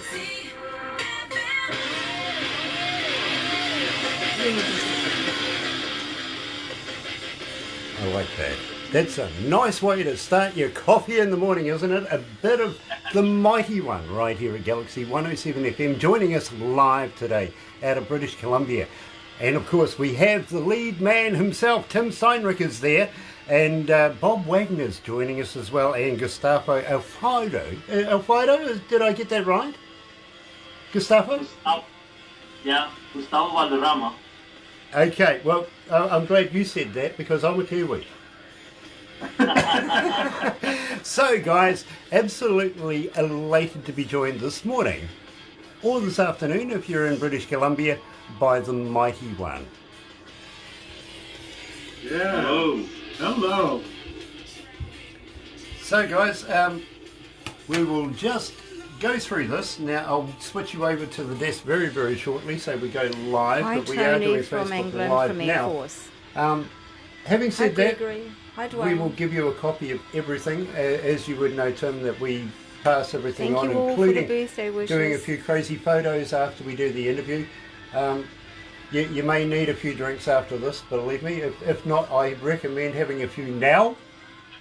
I like that. That's a nice way to start your coffee in the morning, isn't it? A bit of the Mighty One right here at Galaxy 107 FM, joining us live today out of British Columbia. And of course we have the lead man himself, Tim Steinrich is there, and Bob Wagner's joining us as well, and Gustavo Alfredo. Alfredo, did I get that right? Gustavo? Gustavo Valderrama. Okay, well, I'm glad you said that because I'm a Kiwi. So guys, absolutely elated to be joined this morning or this afternoon if you're in British Columbia by the Mighty One. Yeah. Hello. So guys, we will just go through this. Now I'll switch you over to the desk very, very shortly so we go live. Hi, but we Tony are doing from Facebook England Live from Air now. Force. Having said that, Hi, we Dwayne. will give you a copy of everything, as you would know, Tim, that we pass everything Thank on, you all for the including birthday wishes. doing a few crazy photos after we do the interview. You may need a few drinks after this, believe me. If not, I recommend having a few now,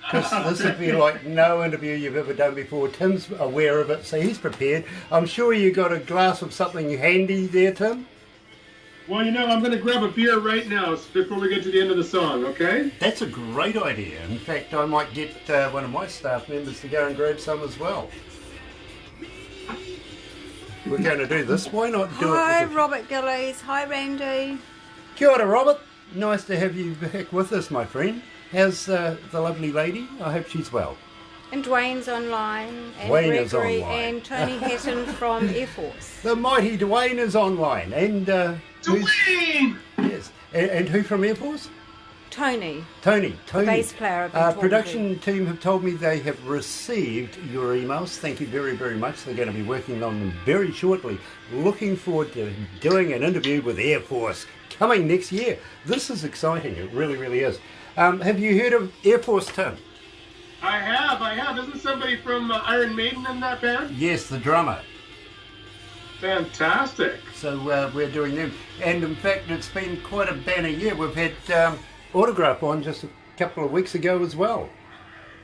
because this would be like no interview you've ever done before. Tim's aware of it, so he's prepared. I'm sure you got a glass of something handy there, Tim? Well, I'm going to grab a beer right now before we get to the end of the song, okay? That's a great idea. In fact, I might get one of my staff members to go and grab some as well. We're going to do this. Why not do Hi, it with Robert Gillies. Hi, Randy. Kia ora, Robert. Nice to have you back with us, my friend. How's the lovely lady? I hope she's well. And Dwayne's online. And Dwayne is Gregory online. and Tony Hatton from Air Force. The mighty Dwayne is online. And Dwayne! Yes. And who from Air Force? Tony. Tony. Bass player I've been talking Production team have told me they have received your emails. Thank you very, very much. They're going to be working on them very shortly. Looking forward to doing an interview with Air Force coming next year. This is exciting. It really, really is. Have you heard of Air Force, Tim? I have. Isn't somebody from Iron Maiden in that band? Yes, the drummer. Fantastic. So we're doing them. And in fact, it's been quite a banner year. We've had Autograph on just a couple of weeks ago as well.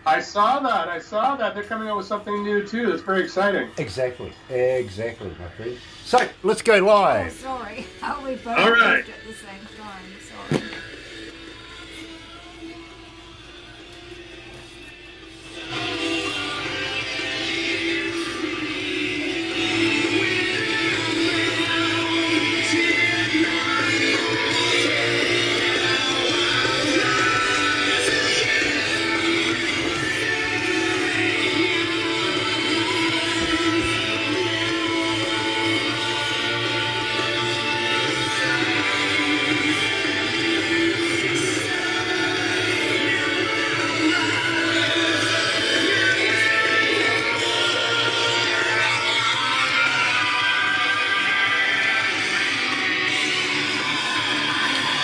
I saw that. They're coming out with something new too. That's very exciting. Exactly, my friend. So, let's go live. Oh, sorry. We both All right. at the same time. Sorry.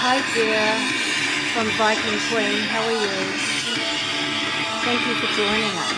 Hi, dear, from Viking Queen. How are you? Thank you for joining us.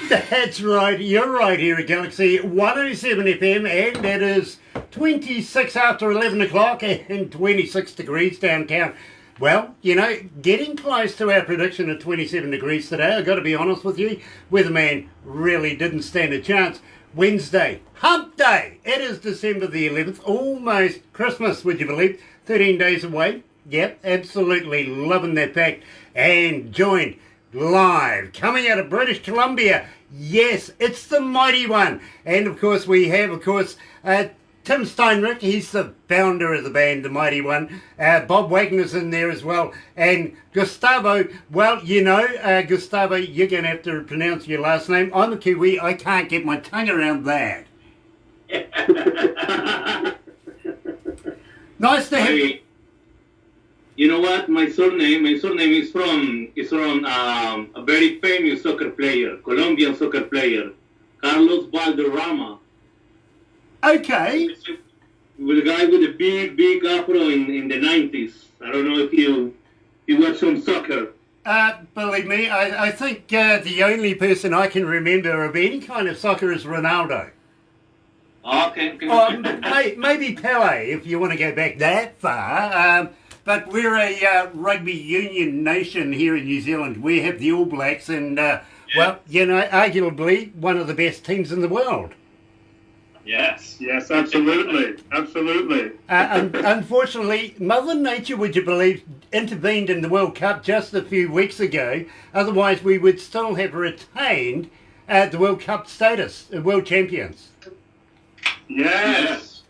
107. That's right, you're right here at Galaxy 107 FM, and it is 26 after 11 o'clock and 26 degrees downtown. Well, getting close to our prediction of 27 degrees today. I've got to be honest with you, weatherman really didn't stand a chance. Wednesday, hump day. It is December the 11th, almost Christmas, would you believe? 13 days away. Yep, absolutely loving that fact. And joined live, coming out of British Columbia. Yes, it's the Mighty One. And of course we have, Tim Steinrich. He's the founder of the band, the Mighty One. Bob Wagner's in there as well. And Gustavo, well, Gustavo, you're going to have to pronounce your last name. I'm a Kiwi. I can't get my tongue around that. Nice to have you. You know what? My surname is from a very famous soccer player, Colombian soccer player, Carlos Valderrama. Okay. With a guy with a big afro in the 90s. I don't know if you watch some soccer. Believe me, I think the only person I can remember of any kind of soccer is Ronaldo. Okay. Maybe Pele, if you want to go back that far. But we're a rugby union nation here in New Zealand. We have the All Blacks and, well, you know, arguably one of the best teams in the world. Yes, absolutely. Unfortunately, Mother Nature, would you believe, intervened in the World Cup just a few weeks ago. Otherwise, we would still have retained the World Cup status, world champions. Yes.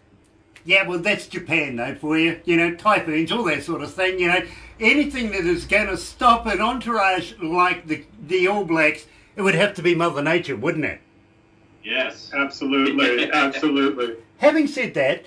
Yeah, well, that's Japan, though, for you. You know, typhoons, all that sort of thing. You know, anything that is going to stop an entourage like the All Blacks, it would have to be Mother Nature, wouldn't it? Yes, absolutely. Having said that,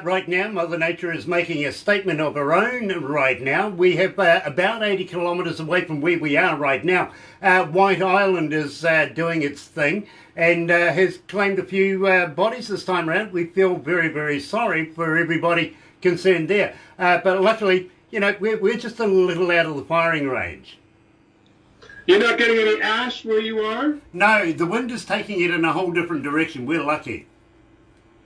right now, Mother Nature is making a statement of her own right now. We have about 80 kilometres away from where we are right now. White Island is doing its thing and has claimed a few bodies this time around. We feel very, very sorry for everybody concerned there. But luckily, you know, we're just a little out of the firing range. You're not getting any ash where you are? No, the wind is taking it in a whole different direction. We're lucky.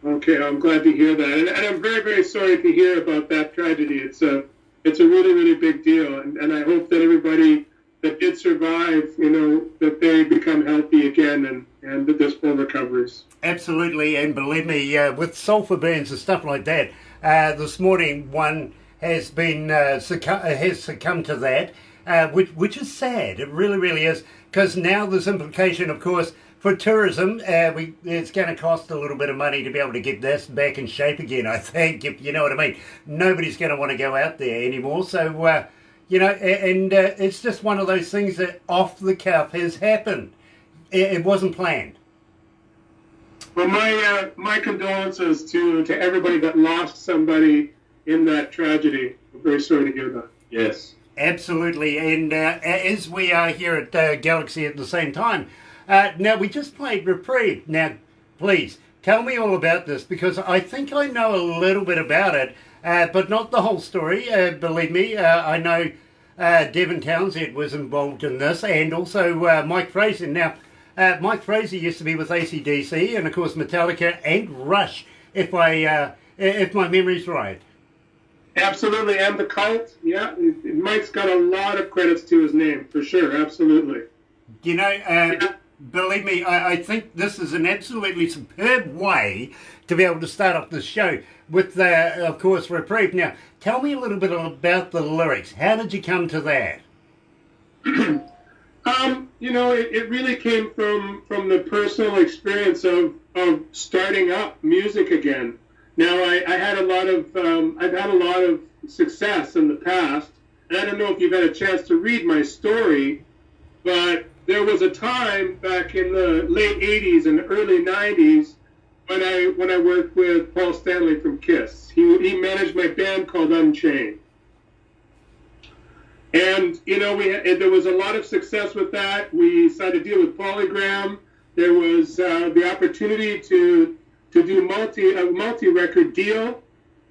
Okay, I'm glad to hear that. And I'm very, very sorry to hear about that tragedy. It's a really, really big deal. And I hope that everybody that did survive, you know, that they become healthy again and that there's full recoveries. Absolutely. And believe me, with sulfur burns and stuff like that, this morning one has been has succumbed to that. Which is sad. It really, really is. Because now there's implication, of course, for tourism. It's going to cost a little bit of money to be able to get this back in shape again, I think, if you know what I mean. Nobody's going to want to go out there anymore. So, you know, and it's just one of those things that off the cuff has happened. It wasn't planned. Well, my condolences to everybody that lost somebody in that tragedy. I'm very sorry to hear that. Yes. Absolutely, and as we are here at Galaxy at the same time, now we just played Reprieve. Now, please, tell me all about this, because I think I know a little bit about it, but not the whole story, believe me. I know Devon Townsend was involved in this, and also Mike Fraser. Now, Mike Fraser used to be with AC/DC, and of course Metallica and Rush, if my memory's right. Absolutely, and the Cult. Yeah, Mike's got a lot of credits to his name, for sure, absolutely. You know, believe me, I think this is an absolutely superb way to be able to start off the show with, of course, Reprieve. Now, tell me a little bit about the lyrics. How did you come to that? You know, it really came from the personal experience of starting up music again. Now, I've had a lot of success in the past, and I don't know if you've had a chance to read my story, but there was a time back in the late 80s and early 90s when I worked with Paul Stanley from Kiss. He managed my band called Unchained. And, you know, there was a lot of success with that. We signed a deal with Polygram. There was the opportunity to do a multi-record deal.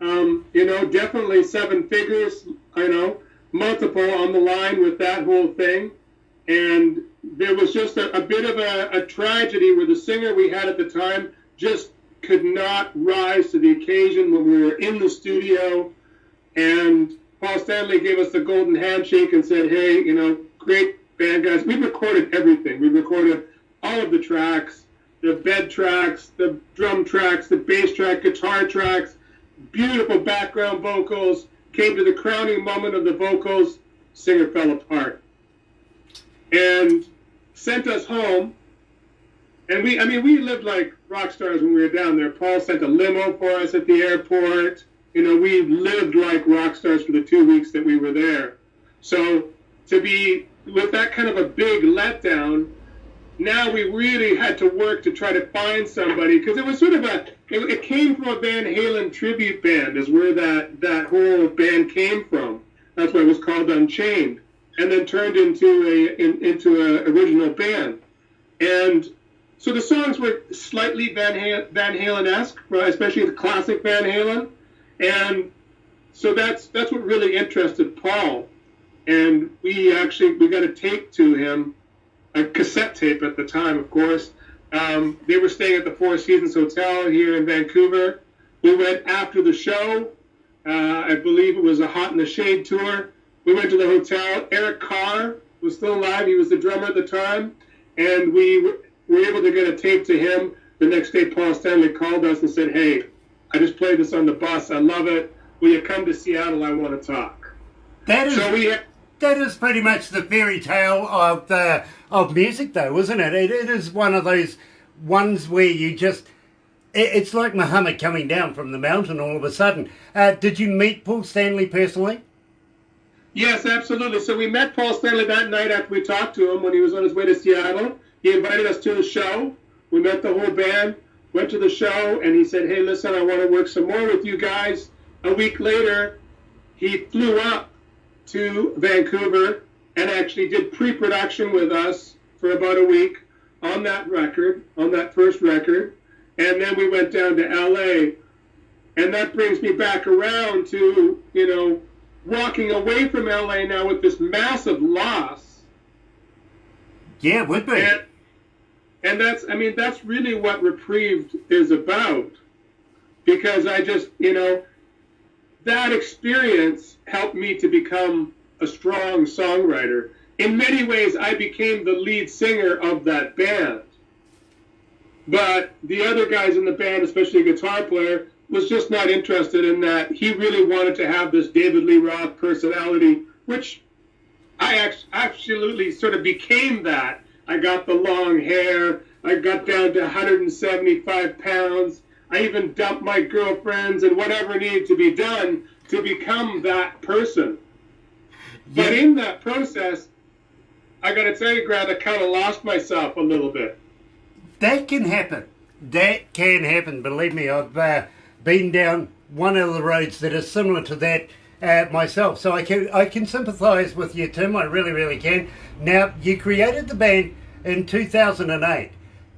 You know, definitely 7 figures, you know, multiple on the line with that whole thing. And there was just a bit of a tragedy where the singer we had at the time just could not rise to the occasion when we were in the studio. And Paul Stanley gave us the golden handshake and said, hey, you know, great band guys. We recorded everything. We recorded all of the tracks, the bed tracks, the drum tracks, the bass track, guitar tracks, beautiful background vocals. Came to the crowning moment of the vocals, singer fell apart. And sent us home. And we lived like rock stars when we were down there. Paul sent a limo for us at the airport. You know, we lived like rock stars for the 2 weeks that we were there. So to be with that kind of a big letdown, now we really had to work to try to find somebody, because it was sort of it came from a Van Halen tribute band is where that whole band came from. That's why it was called Unchained, and then turned into a original band. And So the songs were slightly Van Halen-esque, especially the classic Van Halen, and so that's what really interested Paul. And we got a tape to him, a cassette tape at the time, of course. They were staying at the Four Seasons Hotel here in Vancouver. We went after the show. I believe it was a Hot in the Shade tour. We went to the hotel. Eric Carr was still alive. He was the drummer at the time. And we were able to get a tape to him. The next day, Paul Stanley called us and said, "Hey, I just played this on the bus. I love it. Will you come to Seattle? I want to talk." That is pretty much the fairy tale of music, though, isn't it? It is one of those ones where you just... It's like Muhammad coming down from the mountain all of a sudden. Did you meet Paul Stanley personally? Yes, absolutely. So we met Paul Stanley that night after we talked to him when he was on his way to Seattle. He invited us to the show. We met the whole band, went to the show, and he said, "Hey, listen, I want to work some more with you guys." A week later, he flew up to Vancouver and actually did pre-production with us for about a week on that record, on that first record. And then we went down to LA. And that brings me back around to, walking away from LA now with this massive loss. Yeah, it would be. And that's really what Reprieved is about. Because I just, that experience helped me to become a strong songwriter. In many ways, I became the lead singer of that band. But the other guys in the band, especially the guitar player, was just not interested in that. He really wanted to have this David Lee Roth personality, which I absolutely sort of became that. I got the long hair. I got down to 175 pounds. I even dumped my girlfriends and whatever needed to be done to become that person. Yeah. But in that process, I got to tell you, Grant, I kind of lost myself a little bit. That can happen. That can happen. Believe me, I've been down one of the roads that is similar to that myself. So I can sympathise with you, Tim. I really, really can. Now, you created the band in 2008.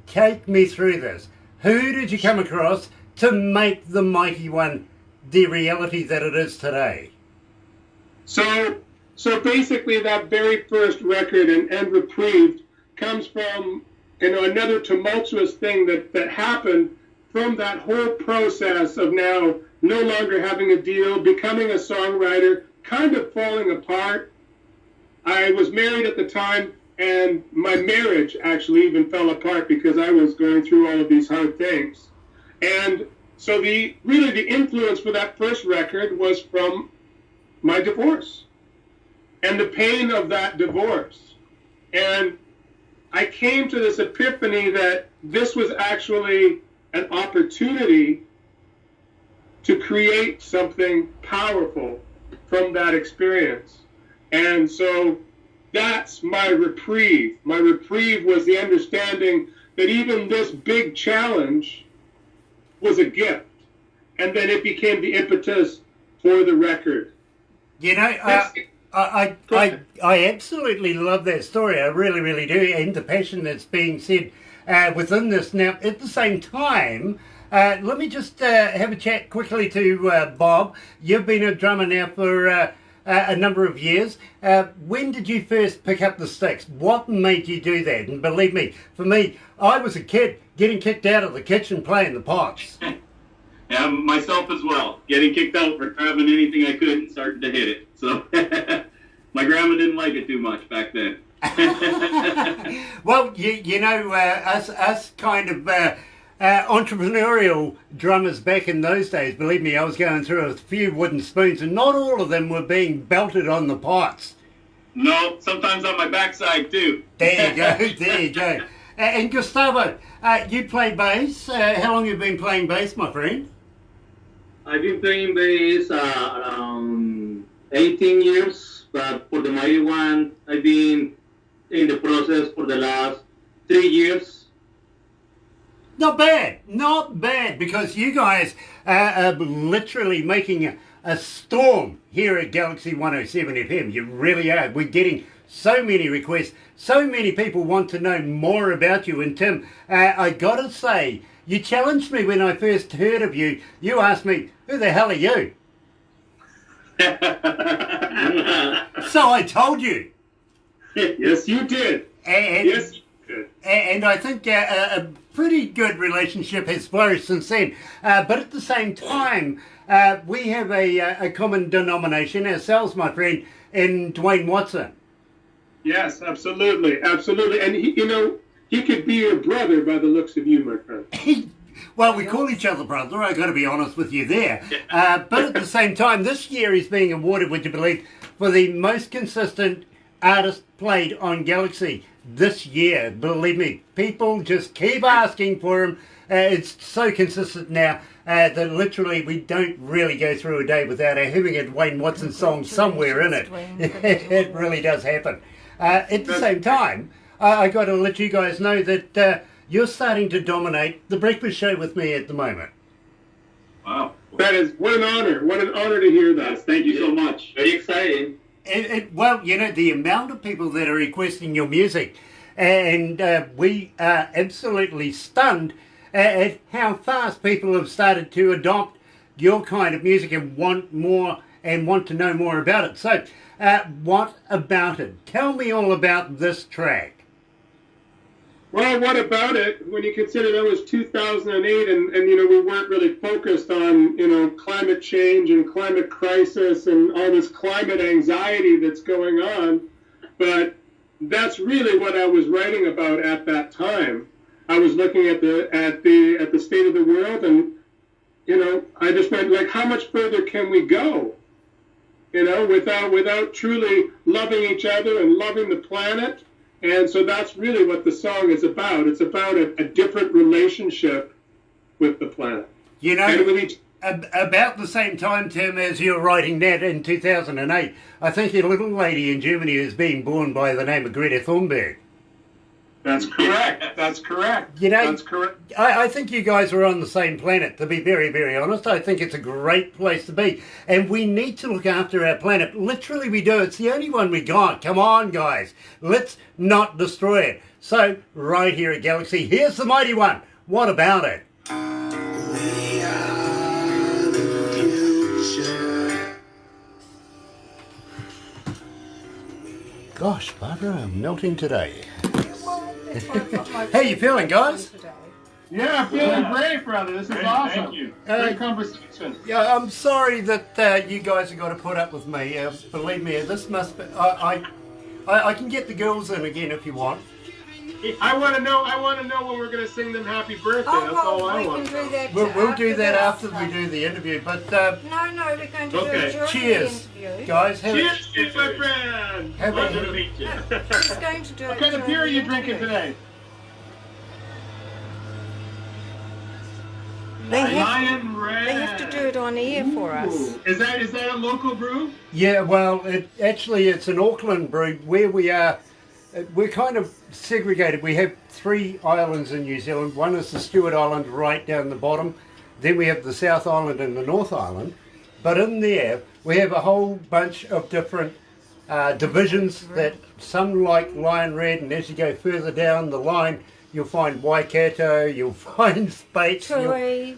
Take me through this. Who did you come across to make the MightyOne the reality that it is today? So basically, that very first record and Reprieved comes from another tumultuous thing that happened from that whole process of now no longer having a deal, becoming a songwriter, kind of falling apart. I was married at the time, and my marriage actually even fell apart because I was going through all of these hard things. And so the influence for that first record was from my divorce and the pain of that divorce. And I came to this epiphany that this was actually an opportunity to create something powerful from that experience. And so that's my reprieve. My reprieve was the understanding that even this big challenge was a gift. And then it became the impetus for the record. I absolutely love that story. I really, really do. And the passion that's being said within this. Now, at the same time, let me just have a chat quickly to Bob. You've been a drummer now for a number of years. When did you first pick up the sticks? What made you do that? And believe me, for me, I was a kid getting kicked out of the kitchen playing the pots. Yeah, myself as well. Getting kicked out for grabbing anything I could and starting to hit it. So my grandma didn't like it too much back then. Well, us kind of entrepreneurial drummers back in those days, believe me, I was going through a few wooden spoons and not all of them were being belted on the pots. No, sometimes on my backside too. There you go, there you go. And Gustavo, you play bass. How long have you been playing bass, my friend? I've been playing bass around 18 years, but for the MightyOne, I've been in the process for the last 3 years. Not bad, because you guys are literally making a storm here at Galaxy 107 FM. You really are. We're getting so many requests, so many people want to know more about you. And Tim, I gotta say, you challenged me when I first heard of you. You asked me, who the hell are you? So I told you. Yes, you did. Yes, you did. And I think a pretty good relationship has flourished since then. But at the same time, we have a common denomination ourselves, my friend, in Dwayne Watson. Yes, absolutely, absolutely. And he could be your brother by the looks of you, my friend. Well, we call each other brother, I've got to be honest with you there. But at the same time, this year he's being awarded, would you believe, for the most consistent artist played on Galaxy this year. Believe me, people just keep asking for him. It's so consistent now that literally we don't really go through a day without having a Dwayne Watson song somewhere in it. It really does happen. At the same time, I got to let you guys know that you're starting to dominate the breakfast show with me at the moment. Wow. That is, what an honor. What an honor to hear that. Yes, thank you so much. Very exciting. Well, you know, the amount of people that are requesting your music, and we are absolutely stunned at how fast people have started to adopt your kind of music and want more and want to know more about it. So, what about it? Tell me all about this track. Well, what about it? When you consider that was 2008, and we weren't really focused on climate change and climate crisis and all this climate anxiety that's going on, but that's really what I was writing about at that time. I was looking at the state of the world, and I just went like, how much further can we go? Without truly loving each other and loving the planet. And so that's really what the song is about. It's about a different relationship with the planet. And with each. About the same time, Tim, as you're writing that in 2008, I think a little lady in Germany is being born by the name of Greta Thunberg. That's correct. That's correct. That's correct. I think you guys are on the same planet, to be very, very honest. I think it's a great place to be. And we need to look after our planet. Literally, we do. It's the only one we got. Come on, guys. Let's not destroy it. So, right here at Galaxy, here's the Mighty One. What about it? We are the future. Gosh, Barbara, I'm melting today. How you feeling, guys? Yeah, feeling great, brother. This is awesome. Thank you. Great conversation. Yeah, I'm sorry that you guys have got to put up with me. Believe me, this must be... I can get the girls in again if you want. I want to know when we're going to sing them happy birthday. That's all I want. Can do that. We'll do that after we do the interview. But No, we're going to do it during cheers, the interview. guys. Cheers, my friend. Pleasure to meet you. He's going to do What it kind of during beer are the you drinking interview. today? They Lion Red. have to do it on air for us. Ooh. Is that a local brew? Yeah, well, it's an Auckland brew. Where we are, we're kind of segregated. We have 3 islands in New Zealand. One is the Stewart Island right down the bottom. Then we have the South Island and the North Island. But in there, we have a whole bunch of different divisions that some like Lion Red, and as you go further down the line, you'll find Waikato, you'll find Spates, Tui.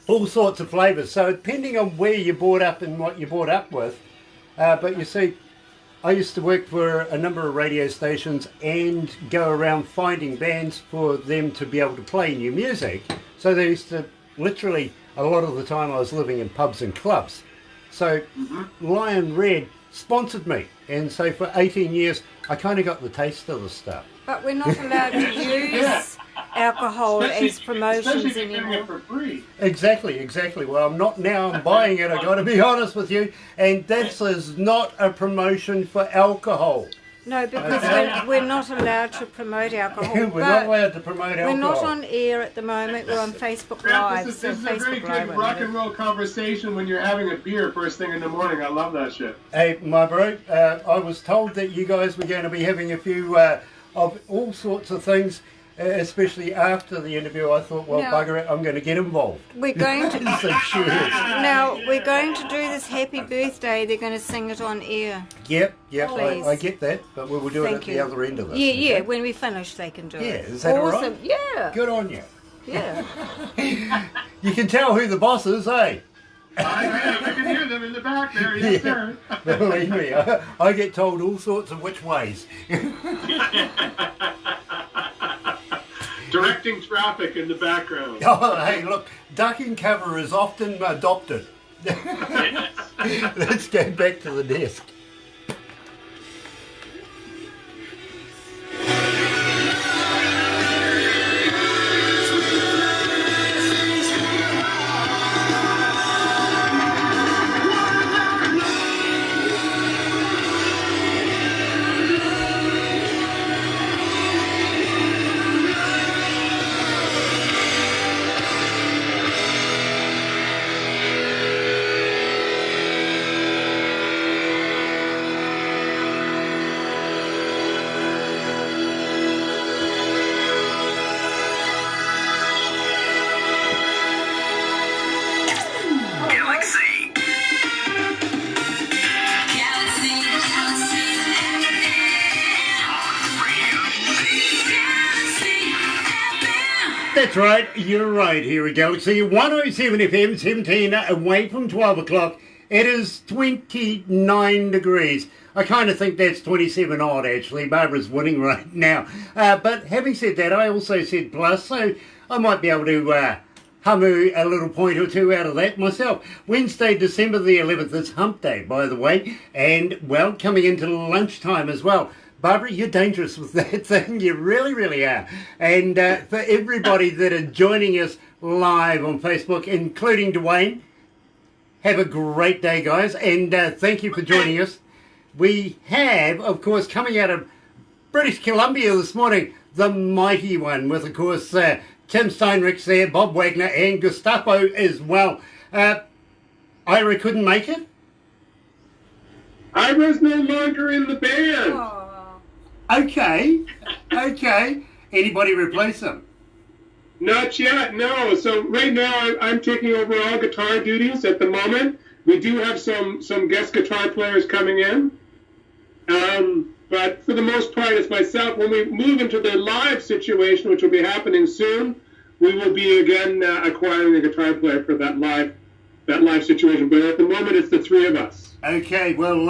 all sorts of flavours. So depending on where you're brought up and what you're brought up with. But you see, I used to work for a number of radio stations and go around finding bands for them to be able to play new music. So they used to, literally, a lot of the time I was living in pubs and clubs. So Lion Red sponsored me. And so for 18 years, I kind of got the taste of the stuff. But we're not allowed to use alcohol as promotions Especially if you're getting anymore. it for free. Exactly. Well, I'm not now. I'm buying it. I got to be honest with you. And this is not a promotion for alcohol. No, because we're not allowed to promote alcohol. We're not allowed to promote alcohol. We're not on air at the moment. We're on Facebook Live. This So is a very Facebook Live. good rock and roll conversation when you're having a beer first thing in the morning. I love that shit. Hey, my bro, I was told that you guys were going to be having a few of all sorts of things. especially after the interview, I thought, well, No. bugger it, I'm going to get involved. We're going to So sure is. now. We're going to do this happy birthday. They're going to sing it on air. Yep, Please. I get that, but we will do it Thank at you. the other end of this. Yeah, okay? yeah. When we finish, they can do it. Yeah, is that all right? Awesome. Yeah, Good on you. yeah. You can tell who the boss is, eh? I can hear them in the back there. Yes, sir. Believe me, I get told all sorts of which ways. Directing traffic in the background. Oh, hey, look, ducking cover is often adopted. Let's go back to the desk. That's right, you're right here at Galaxy 107 FM, 17 away from 12 o'clock. It is 29 degrees. I kind of think that's 27 odd actually. Barbara's winning right now. But having said that, I also said plus, so I might be able to hum a little point or two out of that myself. Wednesday, December the 11th is Hump Day, by the way, and, well, coming into lunchtime as well. Barbara, you're dangerous with that thing. You really, really are. And for everybody that are joining us live on Facebook, including Dwayne, have a great day, guys. And thank you for joining us. We have, of course, coming out of British Columbia this morning, the Mighty One, with, of course, Tim Steinrichs there, Bob Wagner, and Gustavo as well. Ira couldn't make it? Ira's no longer in the band. Oh. Okay. Anybody replace him? Not yet, no. So right now I'm taking over all guitar duties at the moment. We do have some guest guitar players coming in. But for the most part, it's myself. When we move into the live situation, which will be happening soon, we will be again acquiring a guitar player for that live situation. But at the moment, it's the three of us. Okay, well,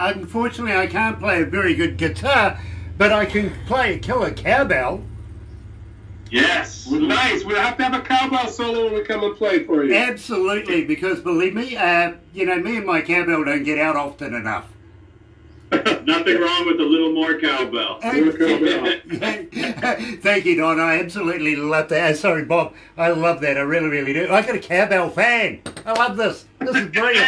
unfortunately I can't play a very good guitar, but I can play a killer cowbell. Yes. Nice. We'll have to have a cowbell solo when we come and play for you. Absolutely, because believe me, me and my cowbell don't get out often enough. Nothing wrong with a little more cowbell. Thank you, Don. I absolutely love that. Sorry, Bob. I love that. I really, really do. I got a cowbell fan. I love this. This is brilliant.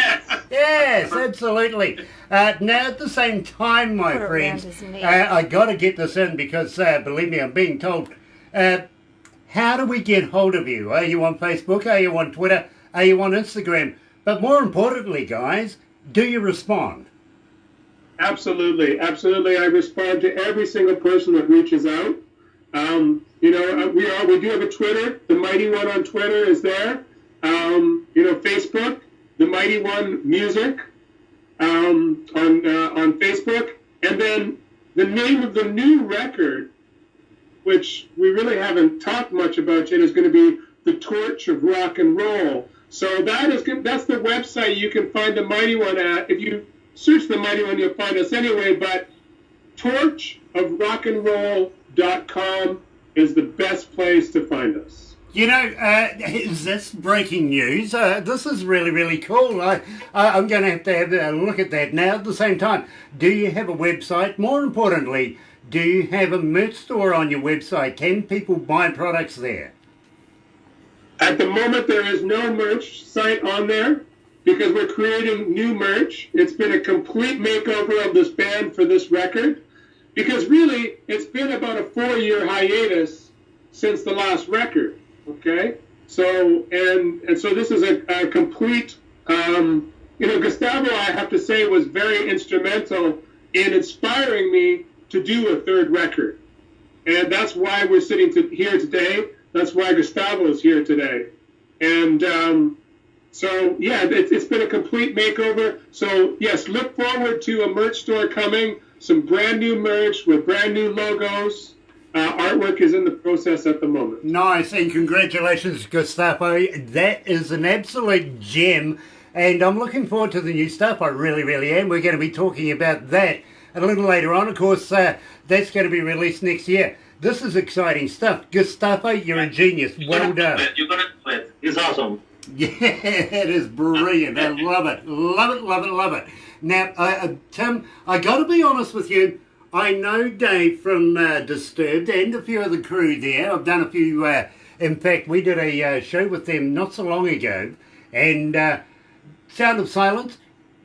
Yes, absolutely. Now, at the same time, my Put it around friends, his neck. I got to get this in because, believe me, I'm being told. How do we get hold of you? Are you on Facebook? Are you on Twitter? Are you on Instagram? But more importantly, guys, do you respond? Absolutely. I respond to every single person that reaches out. We do have a Twitter. The Mighty One on Twitter is there. Facebook, the Mighty One Music on Facebook, and then the name of the new record, which we really haven't talked much about yet, is going to be The Torch of Rock and Roll. So that's the website you can find the Mighty One at. If you search the Mighty One, you'll find us anyway, but torchofrockandroll.com is the best place to find us. You know, is this breaking news? This is really, really cool. I'm going to have a look at that now. At the same time, do you have a website? More importantly, do you have a merch store on your website? Can people buy products there? At the moment, there is no merch site on there because we're creating new merch. It's been a complete makeover of this band for this record because really, it's been about a 4-year hiatus since the last record. Okay, so so this is a complete. Gustavo, I have to say, was very instrumental in inspiring me to do a third record. And that's why we're sitting here today. That's why Gustavo is here today. And so, yeah, it's been a complete makeover. So, yes, look forward to a merch store coming, some brand new merch with brand new logos. Artwork is in the process at the moment. Nice, and congratulations, Gustavo. That is an absolute gem, and I'm looking forward to the new stuff. I really, really am. We're going to be talking about that a little later on. Of course, that's going to be released next year. This is exciting stuff. Gustavo, you're a genius. Well done. You got it. It's awesome. Yeah, it is brilliant. I love it. Love it, love it, love it. Now, Tim, I got to be honest with you. I know Dave from Disturbed and a few of the crew there. I've done a few, in fact, we did a show with them not so long ago. And Sound of Silence,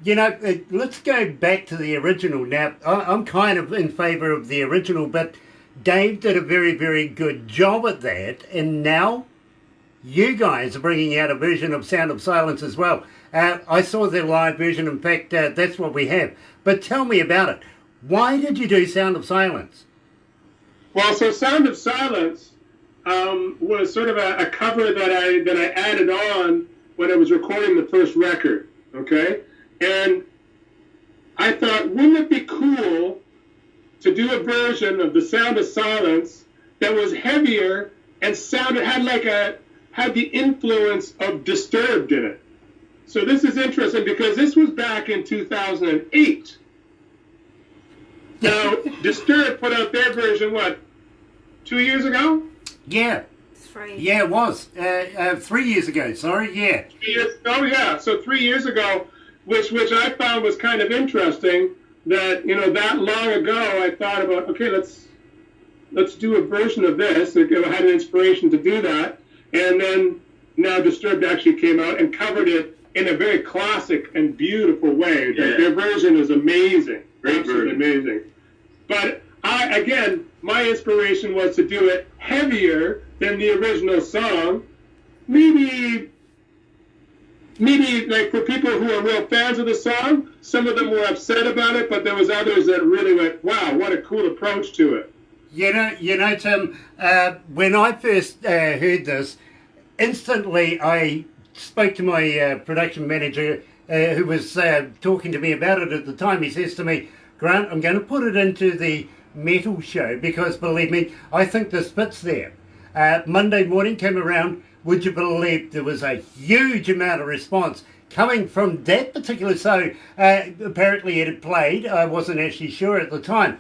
you know, let's go back to the original. Now, I'm kind of in favour of the original, but Dave did a very, very good job at that. And now you guys are bringing out a version of Sound of Silence as well. I saw their live version. In fact, that's what we have. But tell me about it. Why did you do Sound of Silence? Well, so Sound of Silence was sort of a cover that I added on when I was recording the first record, okay? And I thought, wouldn't it be cool to do a version of the Sound of Silence that was heavier and had the influence of Disturbed in it? So this is interesting because this was back in 2008. Now, Disturbed put out their version, 2 years ago? Yeah. 3. Yeah, it was. 3 years ago, sorry, yeah. 3 years ago, yeah. So 3 years ago, which I found was kind of interesting that, that long ago I thought about, okay, let's do a version of this. I had an inspiration to do that. And then now Disturbed actually came out and covered it in a very classic and beautiful way. Yeah. Their version is amazing. Great Absolutely version. amazing. But my inspiration was to do it heavier than the original song. Maybe like for people who are real fans of the song, some of them were upset about it, but there was others that really went, wow, what a cool approach to it. You know, Tim, when I first heard this, instantly I spoke to my production manager who was talking to me about it at the time. He says to me, Grant, I'm going to put it into the metal show because, believe me, I think this fits there. Monday morning came around. Would you believe there was a huge amount of response coming from that particular show? Apparently it had played. I wasn't actually sure at the time,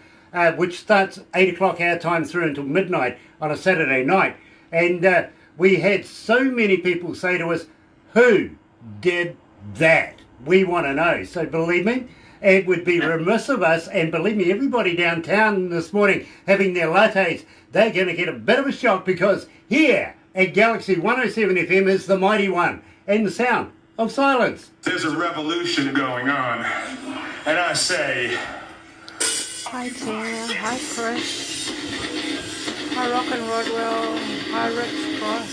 which starts 8 o'clock our time through until midnight on a Saturday night. And we had so many people say to us, who did that? We want to know. So believe me, it would be remiss of us, and believe me, everybody downtown this morning having their lattes, they're going to get a bit of a shock because here at Galaxy 107 FM is the Mighty One and the Sound of Silence. There's a revolution going on, and I say, Hi Tina, hi Chris, hi Rock and Rodwell, hi Rich Cross,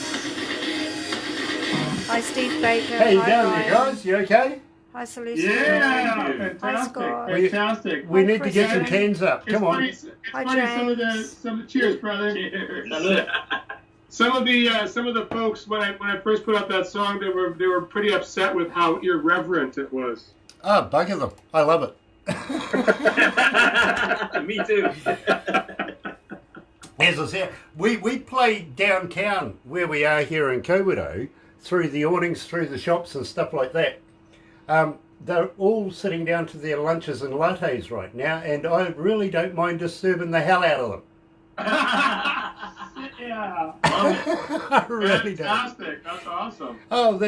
hi Steve Baker, How you hi doing Brian, there, guys? You okay? hi Celeste, Yeah, hi fantastic, Scott, fantastic. We need to get Chris. some tens up. It's Come on. funny, it's Hi, funny James. cheers, brother. Some of the folks when I first put out that song, they were pretty upset with how irreverent it was. Oh, bugger them. I love it. Me too. As I said, we play downtown where we are here in Kowido, through the awnings, through the shops and stuff like that. They're all sitting down to their lunches and lattes right now, and I really don't mind disturbing the hell out of them. Yeah. I really don't. Fantastic. That's awesome. Oh,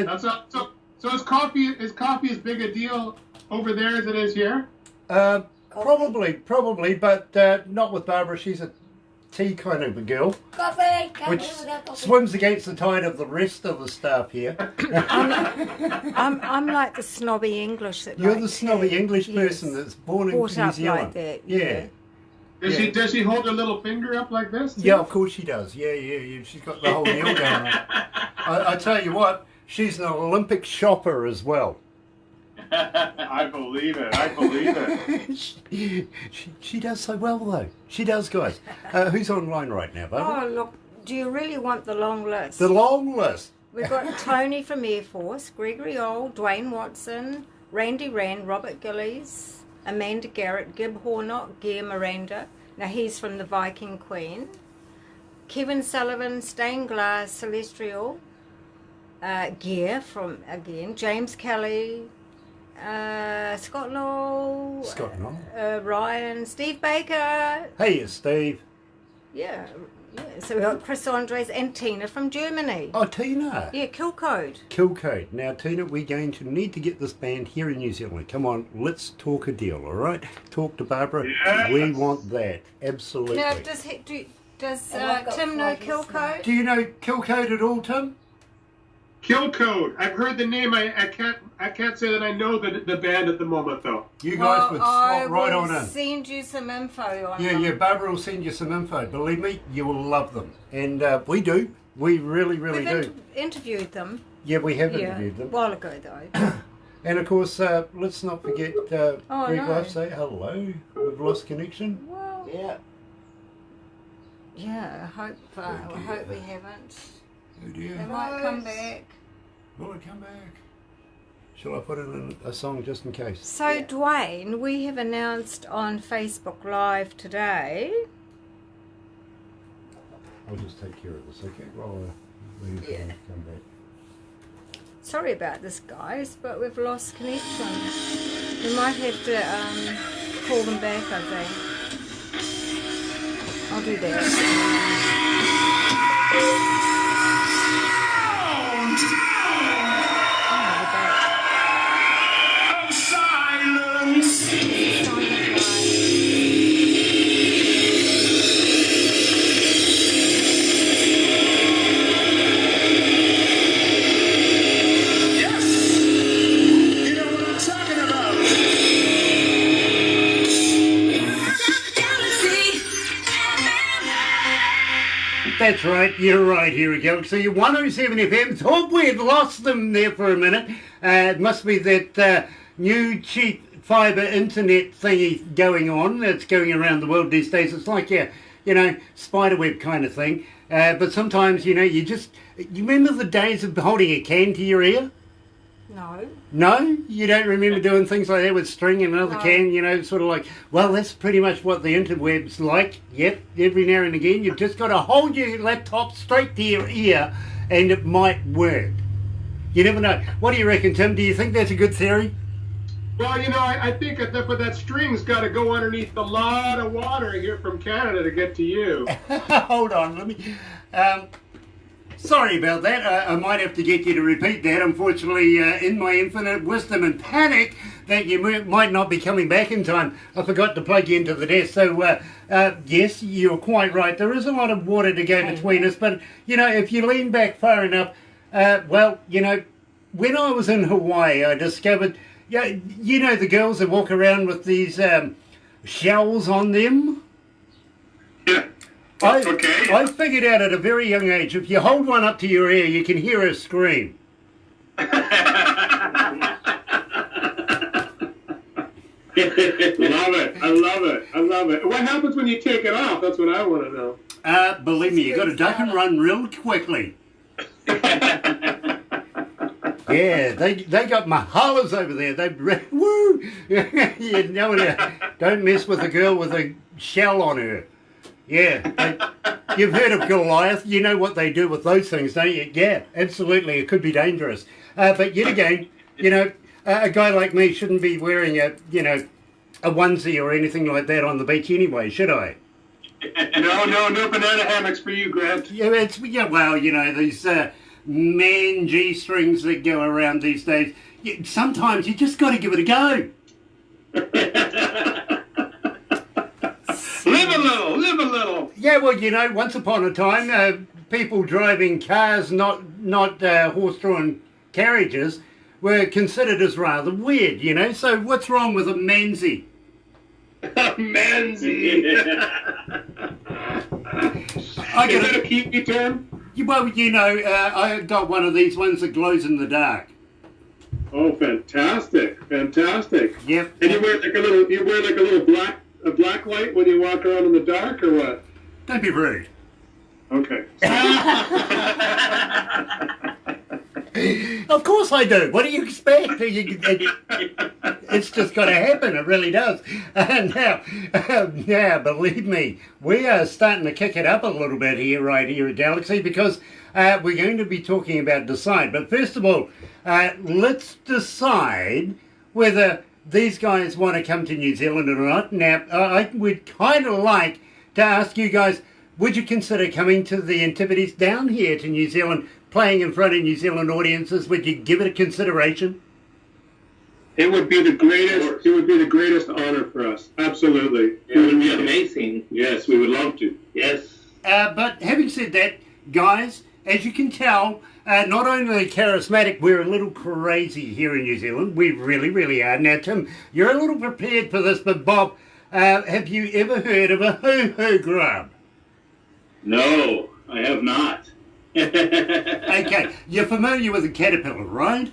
So is coffee as big a deal over there as it is here? probably, but not with Barbara. She's a tea kind of a girl, which swims against the tide of the rest of the staff here. I'm like the snobby English that You're like the snobby tea. English Yes. person that's born in Brought New up Zealand. like that. Yeah. Does she hold her little finger up like this? too? Yeah, of course she does. Yeah. She's got the whole deal going on. I tell you what, she's an Olympic shopper as well. I believe it. I believe it. she does so well, though. She does, guys. Who's online right now, Barbara? Oh, look, do you really want the long list? The long list. We've got Tony from Air Force, Gregory Old, Dwayne Watson, Randy Rand, Robert Gillies, Amanda Garrett, Gib Hornock, Gear Miranda. Now he's from the Viking Queen. Kevin Sullivan, Stained Glass, Celestial, Gear from, again, James Kelly, Scott Knoll, Ryan, Steve Baker. Hey, Steve. Yeah, so we've got Chris Andres and Tina from Germany. Oh, Tina. Yeah, Kill Code. Kill Code. Now, Tina, we're going to need to get this band here in New Zealand. Come on, let's talk a deal, all right? Talk to Barbara. Yes. We want that. Absolutely. Now, does Tim know Kill Code? Do you know Kill Code at all, Tim? Kill Code. I've heard the name. I can't say that I know the band at the moment, though. You guys would slot right on I'll in. send you some info on Yeah, them. yeah, Barbara will send you some info. Believe me, you will love them. And we do. We really, really We've do. interviewed them. Yeah, we have Yeah, interviewed a them. while ago though. And of course, let's not forget Greg no. Life say hello. We've lost connection. Well, yeah, I hope we haven't. Oh dear. They might come back. Will it come back? Shall I put in a song just in case? So Dwayne, we have announced on Facebook Live today. I'll just take care of this, okay? While we come back. Sorry about this, guys, but we've lost connection. We might have to call them back, I think. I'll do that. That's right, you're right here at Galaxy 107 FM. Thought we had lost them there for a minute. It must be that new cheap fibre internet thingy going on that's going around the world these days. It's like spiderweb kind of thing. But sometimes, you remember the days of holding a can to your ear? No. No? You don't remember doing things like that with string and another can, sort of like, well, that's pretty much what the interweb's like. Yep, every now and again, you've just got to hold your laptop straight to your ear and it might work. You never know. What do you reckon, Tim? Do you think that's a good theory? Well, I think that string's got to go underneath a lot of water here from Canada to get to you. Hold on, let me... Sorry about that. I might have to get you to repeat that. Unfortunately, in my infinite wisdom and panic that you might not be coming back in time, I forgot to plug you into the desk. So, yes, you're quite right. There is a lot of water to go between us. But, if you lean back far enough, when I was in Hawaii, I discovered, the girls that walk around with these shells on them? Yeah. I figured out at a very young age, if you hold one up to your ear, you can hear her scream. Love it. I love it. What happens when you take it off? That's what I want to know. Believe me, you got to duck and run real quickly. Yeah, they got mahalas over there. Woo! Don't mess with a girl with a shell on her. Yeah, you've heard of Goliath. You know what they do with those things, don't you? Yeah, absolutely. It could be dangerous. But yet again, a guy like me shouldn't be wearing a onesie or anything like that on the beach anyway, should I? No banana hammocks for you, Grant. Yeah, these man G-strings that go around these days. Sometimes you just got to give it a go. Live a little. Yeah, well, once upon a time, people driving cars, not horse-drawn carriages, were considered as rather weird, So what's wrong with a manzy? Manzy. Is that a Kiwi term? Well, I got one of these ones that glows in the dark. Oh, fantastic, fantastic. Yep. And you wear like a little black light when you walk around in the dark, or what? Don't be rude. Okay. Of course I do. What do you expect? It's just got to happen. It really does. Now, believe me, we are starting to kick it up a little bit here, right here at Galaxy, because we're going to be talking about decide. But first of all, let's decide whether these guys want to come to New Zealand or not. Now, I would kind of like to ask you guys, would you consider coming to the Antipodes down here to New Zealand, playing in front of New Zealand audiences? Would you give it a consideration? It would be the greatest. It would be the greatest honor for us. Absolutely. It would be amazing. Yes, we would love to. Yes. But having said that, guys, as you can tell, not only charismatic, we're a little crazy here in New Zealand. We really, really are. Now, Tim, you're a little prepared for this, but Bob, have you ever heard of a hoo-hoo grub? No, I have not. Okay, you're familiar with a caterpillar, right?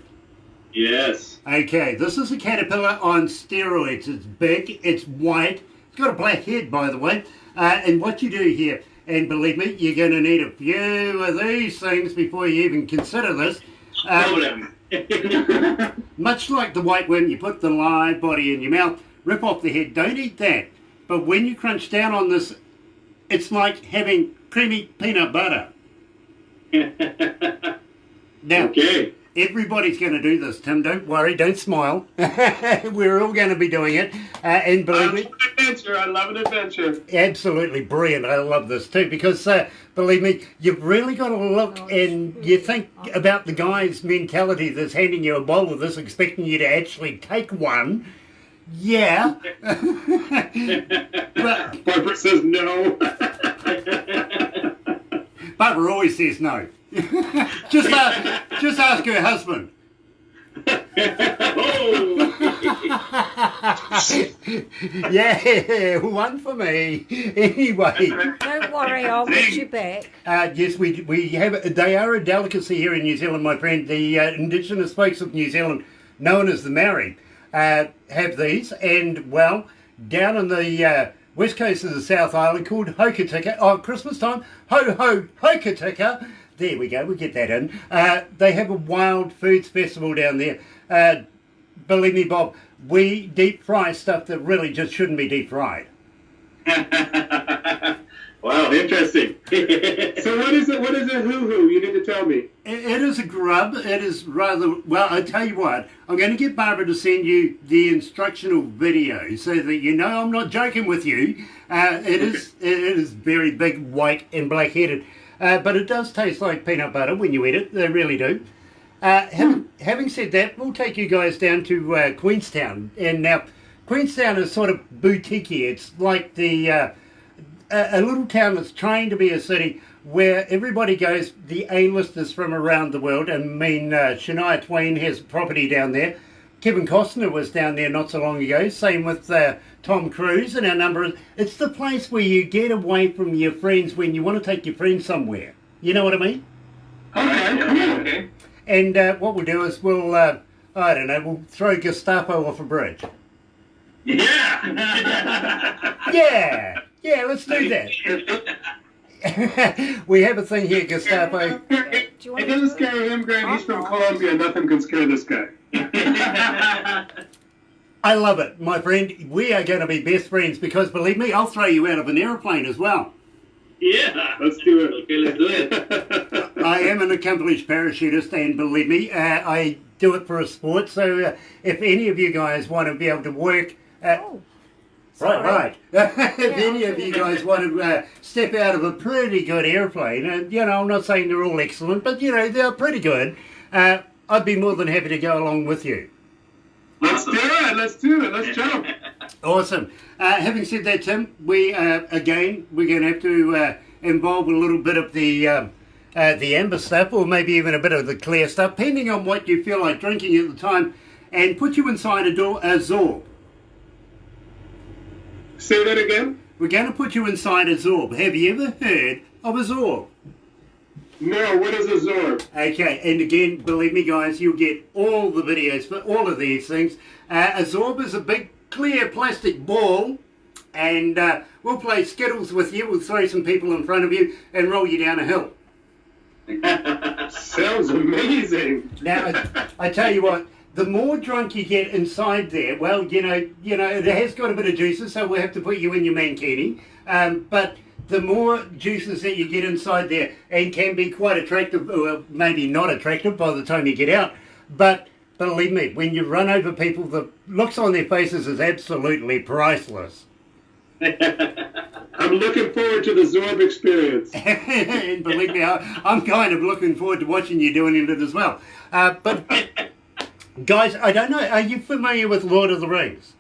Yes. Okay, this is a caterpillar on steroids. It's big, it's white, it's got a black head, by the way. And what you do here, and believe me, you're going to need a few of these things before you even consider this. Much like the white worm, you put the live body in your mouth, rip off the head, don't eat that. But when you crunch down on this, it's like having creamy peanut butter. Now, Okay. everybody's going to do this, Tim. Don't worry, don't smile. We're all going to be doing it. And believe me, I love an adventure. absolutely brilliant. I love this too because, believe me, you've really got to look and you think about the guy's mentality that's handing you a bowl of this, expecting you to actually take one. Yeah. But Barbara says no. Barbara always says no. just ask her husband. Yeah, one for me. Anyway. Don't worry, I'll get you back. Yes, we have. They are a delicacy here in New Zealand, my friend. The indigenous folks of New Zealand, known as the Maori, have these. And, well, down on the west coast of the South Island, called Hokitika, Christmas time, Hokitika. There we go, we'll get that in. They have a wild foods festival down there. Believe me, Bob, we deep fry stuff that really just shouldn't be deep fried. Wow, interesting. So what is it? What is a hoo-hoo? You need to tell me. It is a grub. It is rather, well, I tell you what, I'm going to get Barbara to send you the instructional video so that you know I'm not joking with you. It is very big, white and black-headed. But it does taste like peanut butter when you eat it. They really do. Having said that, we'll take you guys down to Queenstown. And now, Queenstown is sort of boutique. It's like the a little town that's trying to be a city where everybody goes, the A-listers from around the world. I mean, Shania Twain has property down there. Kevin Costner was down there not so long ago. Same with Tom Cruise and a number of... It's the place where you get away from your friends when you want to take your friends somewhere. You know what I mean? Okay. And what we'll do is we'll, I don't know, we'll throw Gestapo off a bridge. Yeah. Yeah, let's do that. We have a thing here, Gestapo. It doesn't scare him, Grant. He's from Colombia. Nothing can scare this guy. I love it, my friend. We are going to be best friends because, believe me, I'll throw you out of an airplane as well. Yeah. Let's do it. Okay, let's do it. I am an accomplished parachutist, and believe me, I do it for a sport. So if any of you guys want to be able to work... Right. If any of you guys want to step out of a pretty good airplane, and, you know, I'm not saying they're all excellent, but, you know, they're pretty good, I'd be more than happy to go along with you. Let's do it. Let's jump. Awesome. Having said that, Tim, we're going to have to involve a little bit of the amber stuff, or maybe even a bit of the clear stuff, depending on what you feel like drinking at the time, and put you inside a Zorb. Say that again? We're going to put you inside a Zorb. Have you ever heard of a Zorb? No, what is a Zorb? Okay, and again, believe me, guys, you'll get all the videos for all of these things. A Zorb is a big, clear plastic ball, and we'll play Skittles with you. We'll throw some people in front of you and roll you down a hill. Sounds amazing. Now, I tell you what, the more drunk you get inside there, well, you know, it has got a bit of juices, so we'll have to put you in your mankini. But the more juices that you get inside there, and can be quite attractive, or maybe not attractive by the time you get out. But believe me, when you run over people, the looks on their faces is absolutely priceless. I'm looking forward to the Zorb experience. And believe me, I'm kind of looking forward to watching you doing it as well. But guys, I don't know, are you familiar with Lord of the Rings?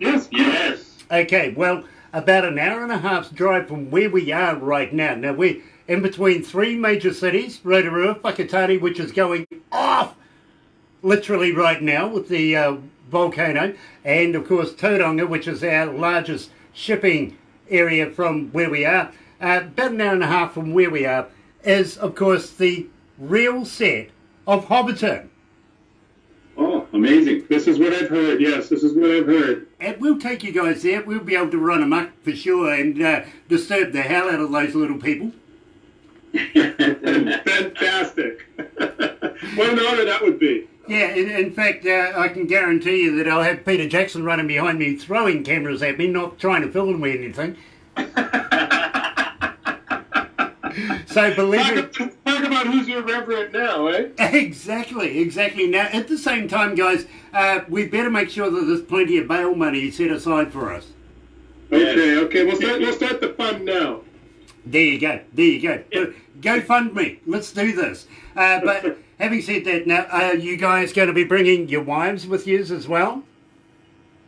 Yes. Yes. Okay, well, about an hour and a half's drive from where we are right now. Now, we're in between three major cities, Rotorua, Whakatane, which is going off literally right now with the volcano, and of course Tauranga, which is our largest shipping area from where we are. About an hour and a half from where we are is, of course, the real set of Hobbiton. Oh, amazing. This is what I've heard. Yes, this is what I've heard. And we'll take you guys there. We'll be able to run amok for sure and disturb the hell out of those little people. Fantastic. What an honor that would be. Yeah, in fact, I can guarantee you that I'll have Peter Jackson running behind me throwing cameras at me, not trying to film me anything. So believe me... Talk about who's irreverent now, eh? Exactly. Now, at the same time, guys, we better make sure that there's plenty of bail money set aside for us. Okay. We'll start the fun now. There you go. Go fund me. Let's do this. But having said that, now, are you guys going to be bringing your wives with you as well?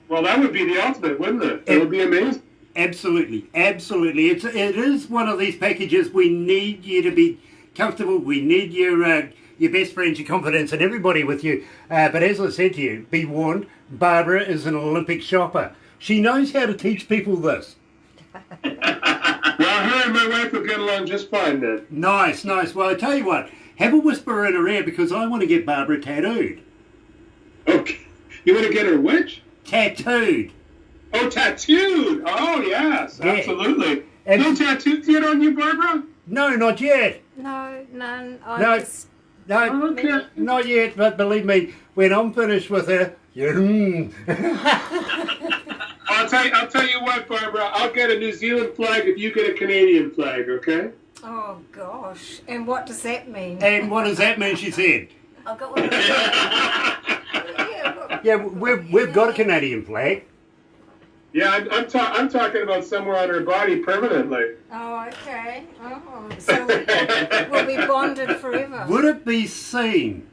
Well, that would be the ultimate, wouldn't it? That would be amazing. Absolutely. It is one of these packages. We need you to be comfortable. We need your best friends, your confidence, and everybody with you. But as I said to you, be warned, Barbara is an Olympic shopper. She knows how to teach people this. Well, her and my wife will get along just fine then. Nice. Well, I tell you what, have a whisper in her ear because I want to get Barbara tattooed. Okay. You want to get her which? Tattooed. Oh, tattooed. Oh, yes, Yeah. Absolutely. No tattoos yet on you, Barbara? No, not yet. No, none. No, Okay. not yet, but believe me, when I'm finished with her, I'll tell you what, Barbara. I'll get a New Zealand flag if you get a Canadian flag, okay? Oh, gosh. And what does that mean? And what does that mean, she said? I've got one of those. Yeah, we've got a Canadian flag. Yeah, I'm talking about somewhere on her body permanently. Oh, okay. Oh, so we'll be bonded forever. Would it be seen?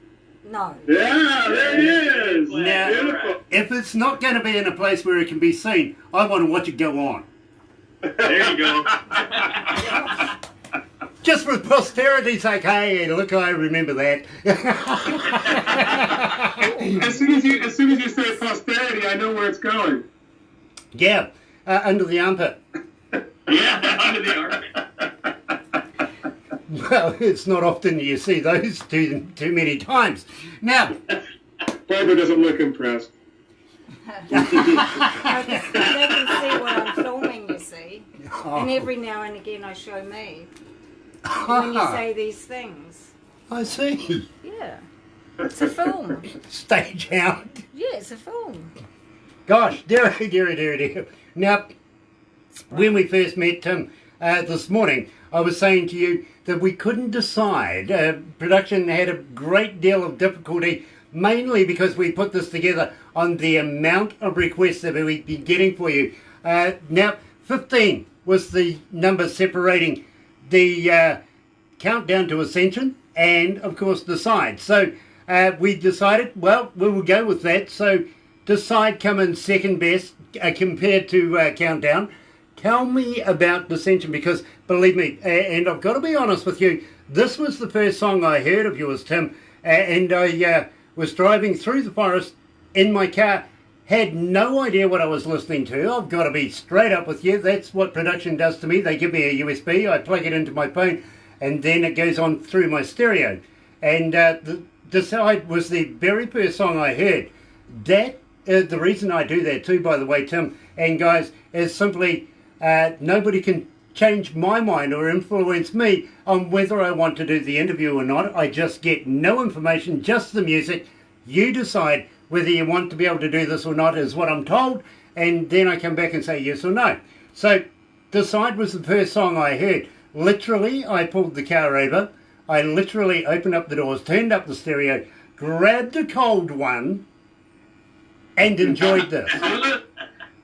No. Yeah, there it is. Now, Beautiful. if it's not going to be in a place where it can be seen, I want to watch it go on. There you go. Just for posterity's sake, hey, look, I remember that. As soon as you say posterity, I know where it's going. Yeah, under the armpit. Yeah, under the armpit. Well, it's not often you see those too many times. Now, Barbara doesn't look impressed. They can see what I'm filming, you see. And every now and again I show me. When you say these things. I see. Yeah. It's a film. Stage out. Yeah, it's a film. Gosh, dear. Now, when we first met Tim this morning, I was saying to you that we couldn't decide. Production had a great deal of difficulty, mainly because we put this together on the amount of requests that we've been getting for you. Now, 15 was the number separating the countdown to Ascension and, of course, Decide. So we decided, well, we will go with that. So Decide come in second best compared to Countdown. Tell me about Ascension, because believe me, and I've got to be honest with you, this was the first song I heard of yours, Tim, and I was driving through the forest in my car, had no idea what I was listening to. I've got to be straight up with you. That's what production does to me. They give me a USB, I plug it into my phone, and then it goes on through my stereo. And the Decide was the very first song I heard. That is the reason I do that too, by the way, Tim and guys, is simply nobody can change my mind or influence me on whether I want to do the interview or not. I just get no information, just the music. You decide whether you want to be able to do this or not is what I'm told, and then I come back and say yes or no. So Decide was the first song I heard. Literally, I pulled the car over. I literally opened up the doors, turned up the stereo, grabbed a cold one, and enjoyed this.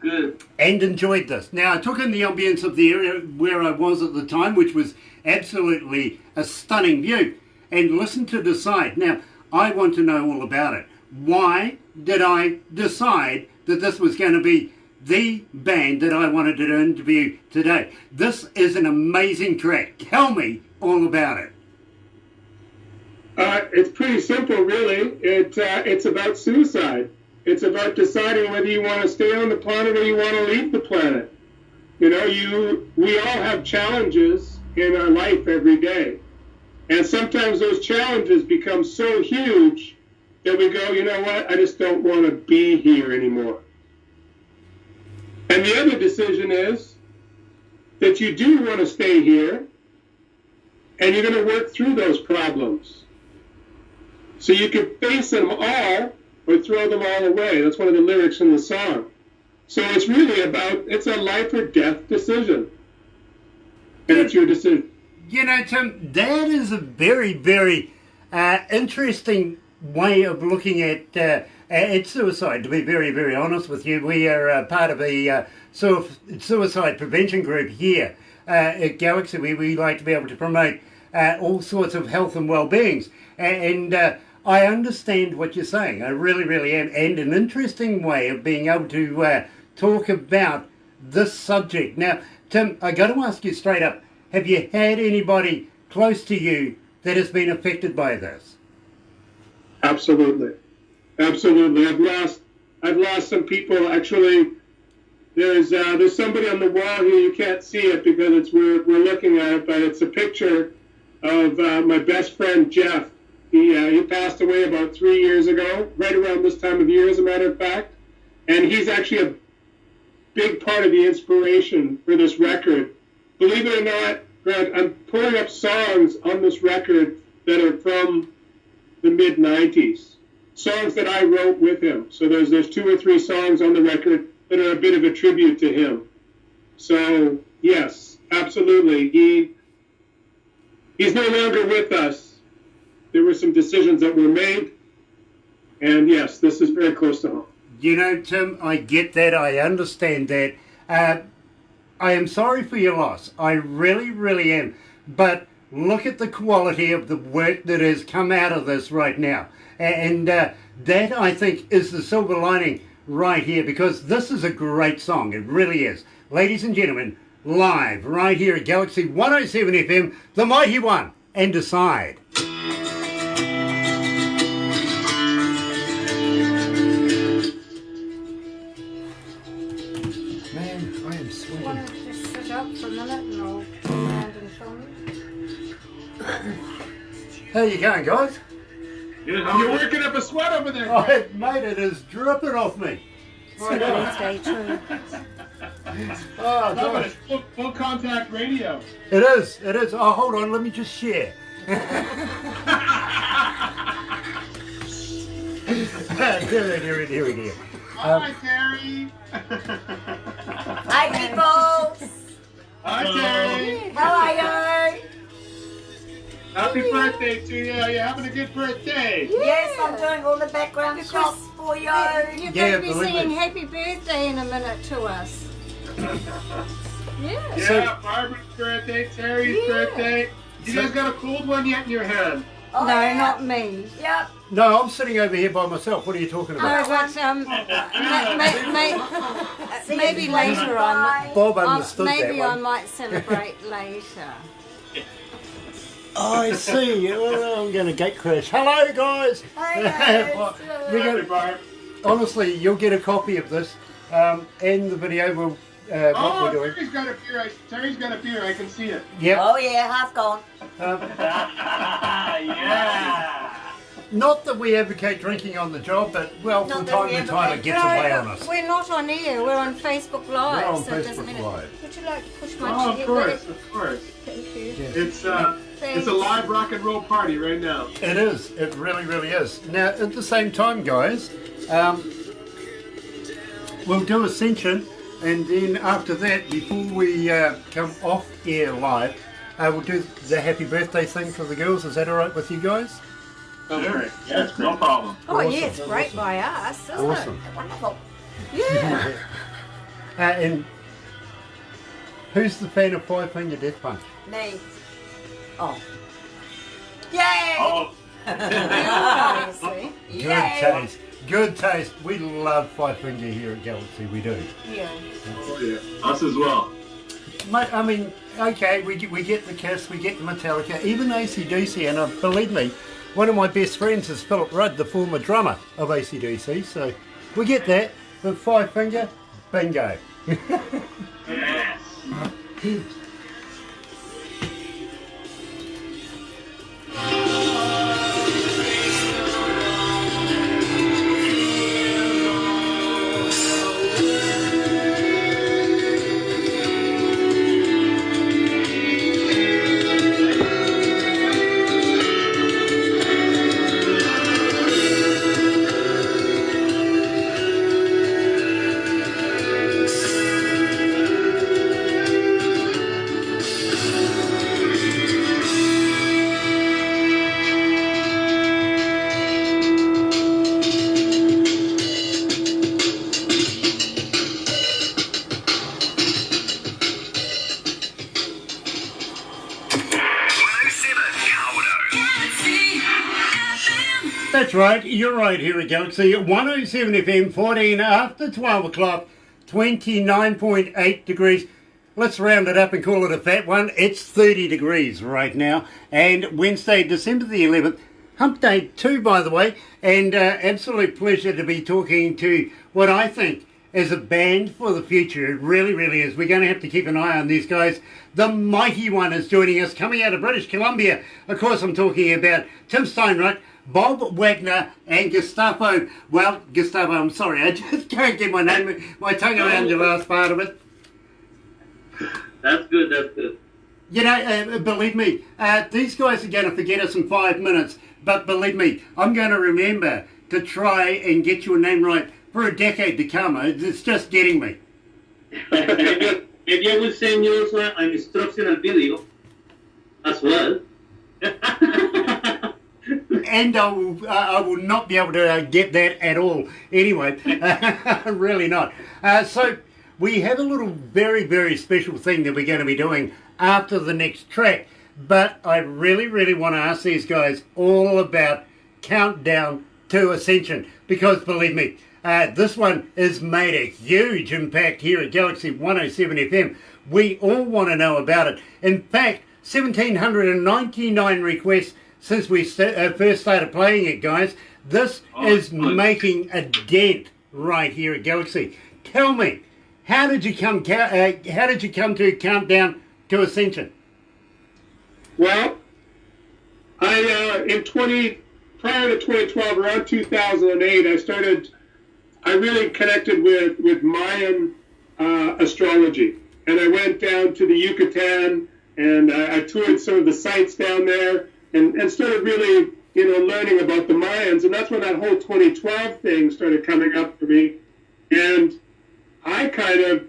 Good. And enjoyed this. Now, I took in the ambience of the area where I was at the time, which was absolutely a stunning view, and listened to Decide. Now, I want to know all about it. Why did I decide that this was going to be the band that I wanted to interview today? This is an amazing track. Tell me all about it. It's pretty simple, really. It's about suicide. It's about deciding whether you want to stay on the planet or you want to leave the planet. You know, we all have challenges in our life every day. And sometimes those challenges become so huge that we go, you know what, I just don't want to be here anymore. And the other decision is that you do want to stay here, and you're going to work through those problems. So you can face them all or throw them all away. That's one of the lyrics in the song. So it's really about, it's a life or death decision. And it's your decision. You know, Tim, that is a very, very interesting way of looking at suicide, to be very, very honest with you. We are part of a suicide prevention group here at Galaxy, where we like to be able to promote all sorts of health and well-beings. And I understand what you're saying. I really, really am. And an interesting way of being able to talk about this subject. Now, Tim, I got to ask you straight up, have you had anybody close to you that has been affected by this? Absolutely. Absolutely. I've lost some people. Actually, there's somebody on the wall here. You can't see it because we're looking at it, but it's a picture of my best friend, Jeff. He passed away about 3 years ago, right around this time of year, as a matter of fact. And he's actually a big part of the inspiration for this record. Believe it or not, Grant, I'm pulling up songs on this record that are from the mid-'90s, songs that I wrote with him. So there's 2 or 3 songs on the record that are a bit of a tribute to him. So, yes, absolutely. He's no longer with us. There were some decisions that were made, and yes, this is very close to home. You know, Tim, I get that. I understand that. I am sorry for your loss. I really, really am. But look at the quality of the work that has come out of this right now. And that, I think, is the silver lining right here, because this is a great song. It really is. Ladies and gentlemen, live right here at Galaxy 107 FM, the Mighty One, and Decide. Man, I am sweating. Want to just sit up for a minute and I'll turn around and film you? How you going, guys? You're working up a sweat over there. Oh, mate, it is dripping off me. It's your birthday too. Oh, No, but gosh. it's full contact radio. It is, it is. Oh, hold on, let me just share. Here we go. Hi, Terry. Hi, people. Hi, Terry. How are you? Happy birthday to you. You're having a good birthday. Yes, I'm doing all the background shots for you. You're Yeah, going to be believe singing me. happy birthday in a minute to us. Yeah. Yeah, Barbara's birthday, Terry's birthday. You guys got a cold one yet in your hand? Oh, No, yeah. not me. Yep. No, I'm sitting over here by myself. What are you talking No, about? but maybe later on. Bob understood Maybe that I one. might celebrate later. Oh, I see. Oh, I'm going to gate crash. Hello, guys. Hi, You're Happy gonna, Barb. honestly, you'll get a copy of this, and the video will what we're doing. Terry's got a beer. Terry's got a beer. I can see it. Yep. Oh yeah, half gone. Yeah. Not that we advocate drinking on the job, but well, from Not that time we to time it advocate. gets away on us. We're not on air, we're on Facebook Live. We're on so it doesn't Facebook matter. Live. Would you like to push my Oh, of chair? course, of course. Thank you. It's a live rock and roll party right now. It is. It really, really is. Now, at the same time, guys, we'll do Ascension, and then after that, before we come off air live, we'll do the happy birthday thing for the girls. Is that all right with you guys? Sure. Yes, no problem. Oh, Awesome. yeah, it's great Awesome. by us, isn't Awesome. Wonderful. it? Yeah. And who's the fan of Five Finger Death Punch? Me. Oh. Yay! Oh, Obviously. Good Yay! taste. Good taste. We love Five Finger here at Galaxy. We do. Yeah. Oh yeah. us as well. Mate, I mean, okay, we get the Kiss, we get the Metallica, even AC/DC, and believe me, one of my best friends is Philip Rudd, the former drummer of AC/DC, so we get that, but Five Finger, bingo. Yes. That's right, you're right here at Galaxy 107 FM, 14 after 12 o'clock, 29.8 degrees. Let's round it up and call it a fat one. It's 30 degrees right now, and Wednesday, December the 11th, Hump Day 2, by the way, and absolute pleasure to be talking to what I think is a band for the future. It really, really is. We're going to have to keep an eye on these guys. The MightyOne is joining us, coming out of British Columbia. Of course, I'm talking about Tim Steinreich, Bob Wagner, and Gustavo. Well, Gustavo, I'm sorry, I just can't get my tongue around the last part of it. That's good, that's good. You know, believe me, these guys are going to forget us in 5 minutes, but believe me, I'm going to remember to try and get your name right for a decade to come. It's just getting me. Maybe I will send you also an instructional video as well. And I will not be able to get that at all. Anyway, really not. So we have a little very, very special thing that we're going to be doing after the next track. But I really, really want to ask these guys all about Countdown to Ascension. Because believe me, this one has made a huge impact here at Galaxy 107 FM. We all want to know about it. In fact, 1,799 requests since we first started playing it, guys. This is making a dent right here at Galaxy. Tell me, how did you come to Countdown to Ascension? Well, prior to 2012, around 2008, I really connected with Mayan astrology, and I went down to the Yucatan, and I toured some of the sites down there, and started really, learning about the Mayans, and that's when that whole 2012 thing started coming up for me, and I kind of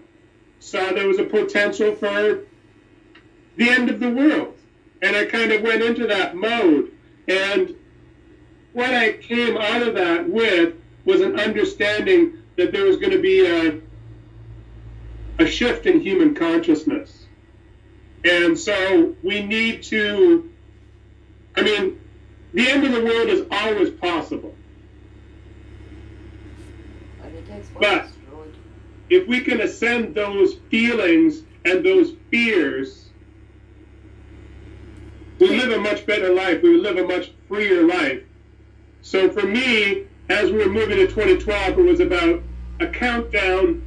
saw there was a potential for the end of the world, and I kind of went into that mode, and what I came out of that with was an understanding that there was going to be a shift in human consciousness, and so we need to, the end of the world is always possible. But if we can ascend those feelings and those fears, we live a much better life. We live a much freer life. So for me, as we were moving to 2012, it was about a countdown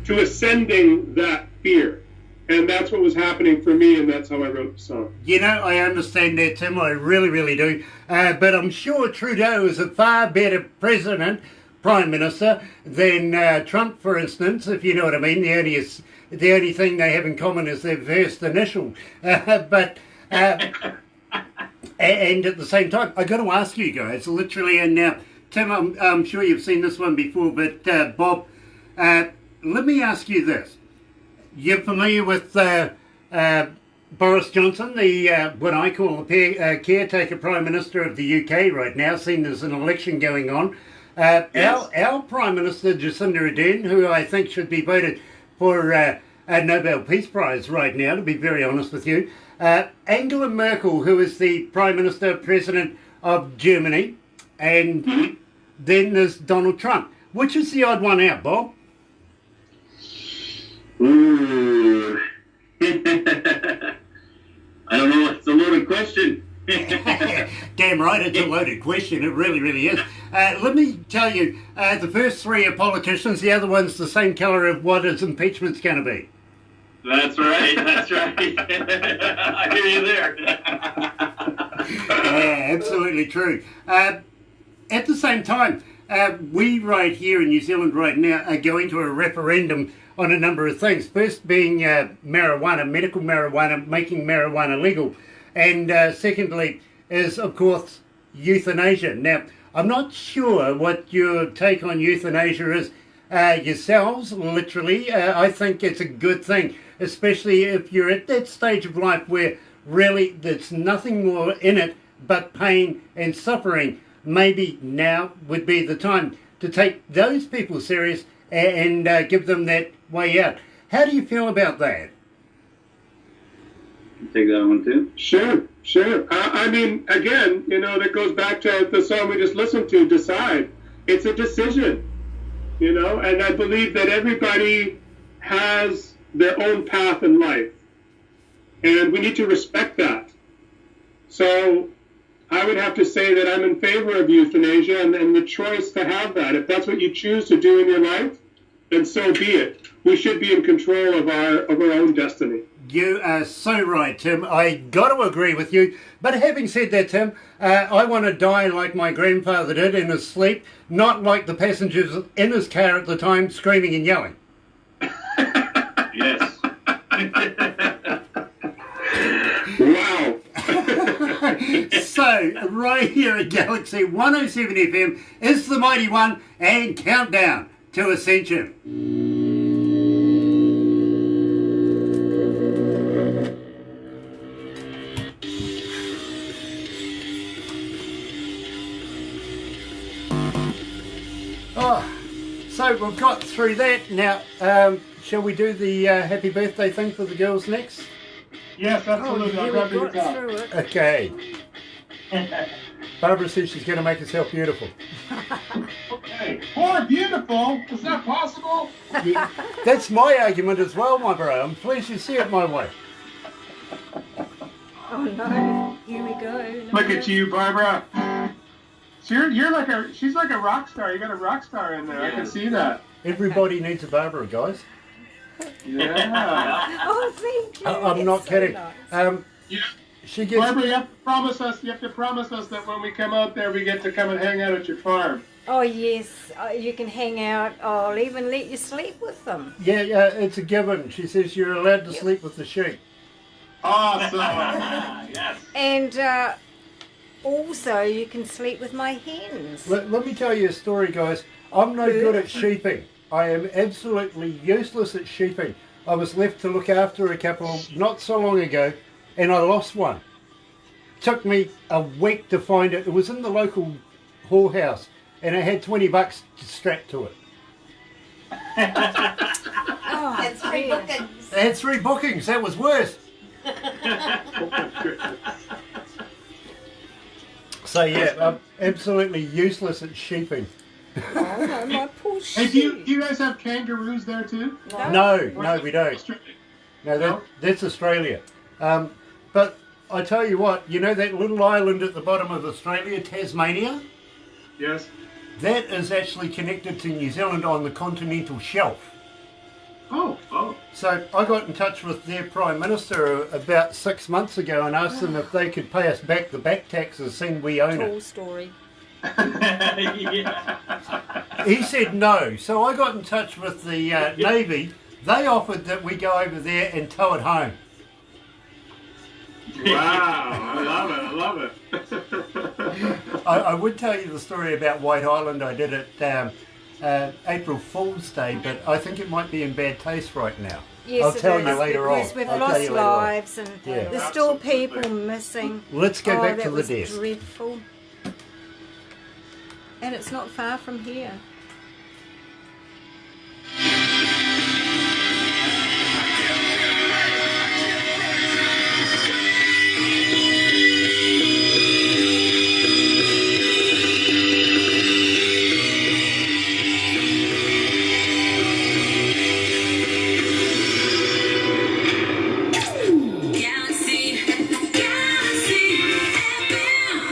to ascending that fear. And that's what was happening for me, and that's how I wrote the song. You know, I understand that, Tim. I really, really do. But I'm sure Trudeau is a far better Prime Minister, than Trump, for instance, if you know what I mean. The only thing they have in common is their first initial. And at the same time, I've got to ask you guys, literally, and now, Tim, I'm sure you've seen this one before, but Bob, let me ask you this. You're familiar with Boris Johnson, the what I call the caretaker Prime Minister of the UK right now, seeing there's an election going on. Yes. Our Prime Minister, Jacinda Ardern, who I think should be voted for a Nobel Peace Prize right now, to be very honest with you. Angela Merkel, who is the Prime Minister, President of Germany, and then there's Donald Trump. Which is the odd one out, Bob? Ooh. I don't know. It's a loaded question. Damn right, it's a loaded question. It really, really is. Let me tell you, the first three are politicians. The other one's the same colour of what his impeachment's going to be. That's right. That's right. I hear you there. Yeah, absolutely true. At the same time, we right here in New Zealand right now are going to a referendum on a number of things. First being marijuana, medical marijuana, making marijuana legal. And secondly is, of course, euthanasia. Now, I'm not sure what your take on euthanasia is yourselves, literally. I think it's a good thing, especially if you're at that stage of life where really there's nothing more in it but pain and suffering. Maybe now would be the time to take those people serious and give them that way out. How do you feel about that? Take that one too. Sure. I mean, again, that goes back to the song we just listened to, Decide. It's a decision, and I believe that everybody has their own path in life, and we need to respect that. So I would have to say that I'm in favor of euthanasia and the choice to have that. If that's what you choose to do in your life, then so be it. We should be in control of our own destiny. You are so right, Tim. I got to agree with you. But having said that, Tim, I want to die like my grandfather did in his sleep, not like the passengers in his car at the time screaming and yelling. Yes. Wow. So, right here at Galaxy 107 FM is the Mighty One and Countdown to Ascension. So we've got through that. Now, shall we do the happy birthday thing for the girls next? Yes, absolutely. I'll grab your guitar. Okay. Barbara says she's going to make herself beautiful. Okay. More beautiful? Is that possible? Yeah, that's my argument as well, my bro. I'm pleased you see it my way. Oh no, here we go. Look at you, Barbara. She's like a rock star. You got a rock star in there. Yeah. I can see that. Everybody needs a Barbara, guys. Yeah. Oh, thank you. I'm not kidding. Nice. She gets. Barbara, you have to promise us that when we come out there, we get to come and hang out at your farm. Oh yes, you can hang out. I'll even let you sleep with them. Yeah, it's a given. She says you're allowed to sleep with the sheep. Awesome. Yes. And also, you can sleep with my hens. Let me tell you a story, guys. I'm no good at sheeping. I am absolutely useless at sheeping. I was left to look after a couple not so long ago, and I lost one. Took me a week to find it. It was in the local whorehouse, and it had $20 strapped to it. Oh, And 3 bookings. It had 3 bookings. That was worse. So yeah, I'm absolutely useless at sheeping. Oh, no, my poor Hey, sheep. do you guys have kangaroos there too? No, we don't. No, that's Australia. But I tell you what, you know that little island at the bottom of Australia, Tasmania? Yes. That is actually connected to New Zealand on the continental shelf. Oh. So I got in touch with their Prime Minister about 6 months ago and asked them if they could pay us back the back taxes, seeing we own Tall it. story. He said no. So I got in touch with the Navy. They offered that we go over there and tow it home. Wow, I love it. I would tell you the story about White Island. I did it April Fool's Day, but I think it might be in bad taste right now. Yes, I'll tell it you is, later on. because we've I'll tell lost you later on. lives and Yeah. there's still Absolutely. people missing. Let's go back that to the was desk. dreadful. And it's not far from here.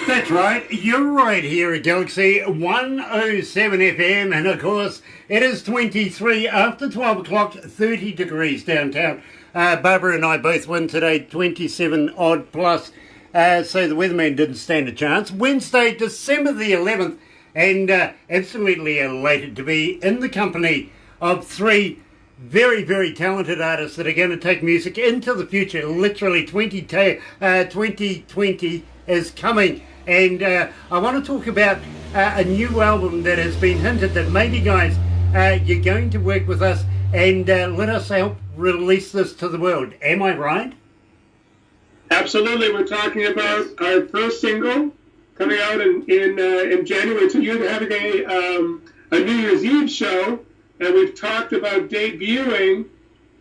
That's right, you're right here at Galaxy 107 FM, and of course it is 23 after 12 o'clock, 30 degrees downtown. Barbara and I both win today, 27 odd plus, so the weatherman didn't stand a chance. Wednesday, December the 11th, and absolutely elated to be in the company of three very, very talented artists that are going to take music into the future. Literally 2020 is coming. And I want to talk about a new album that has been hinted that maybe, guys, you're going to work with us and let us help release this to the world. Am I right? Absolutely. We're talking about our first single coming out in January. So you're having a New Year's Eve show, and we've talked about debuting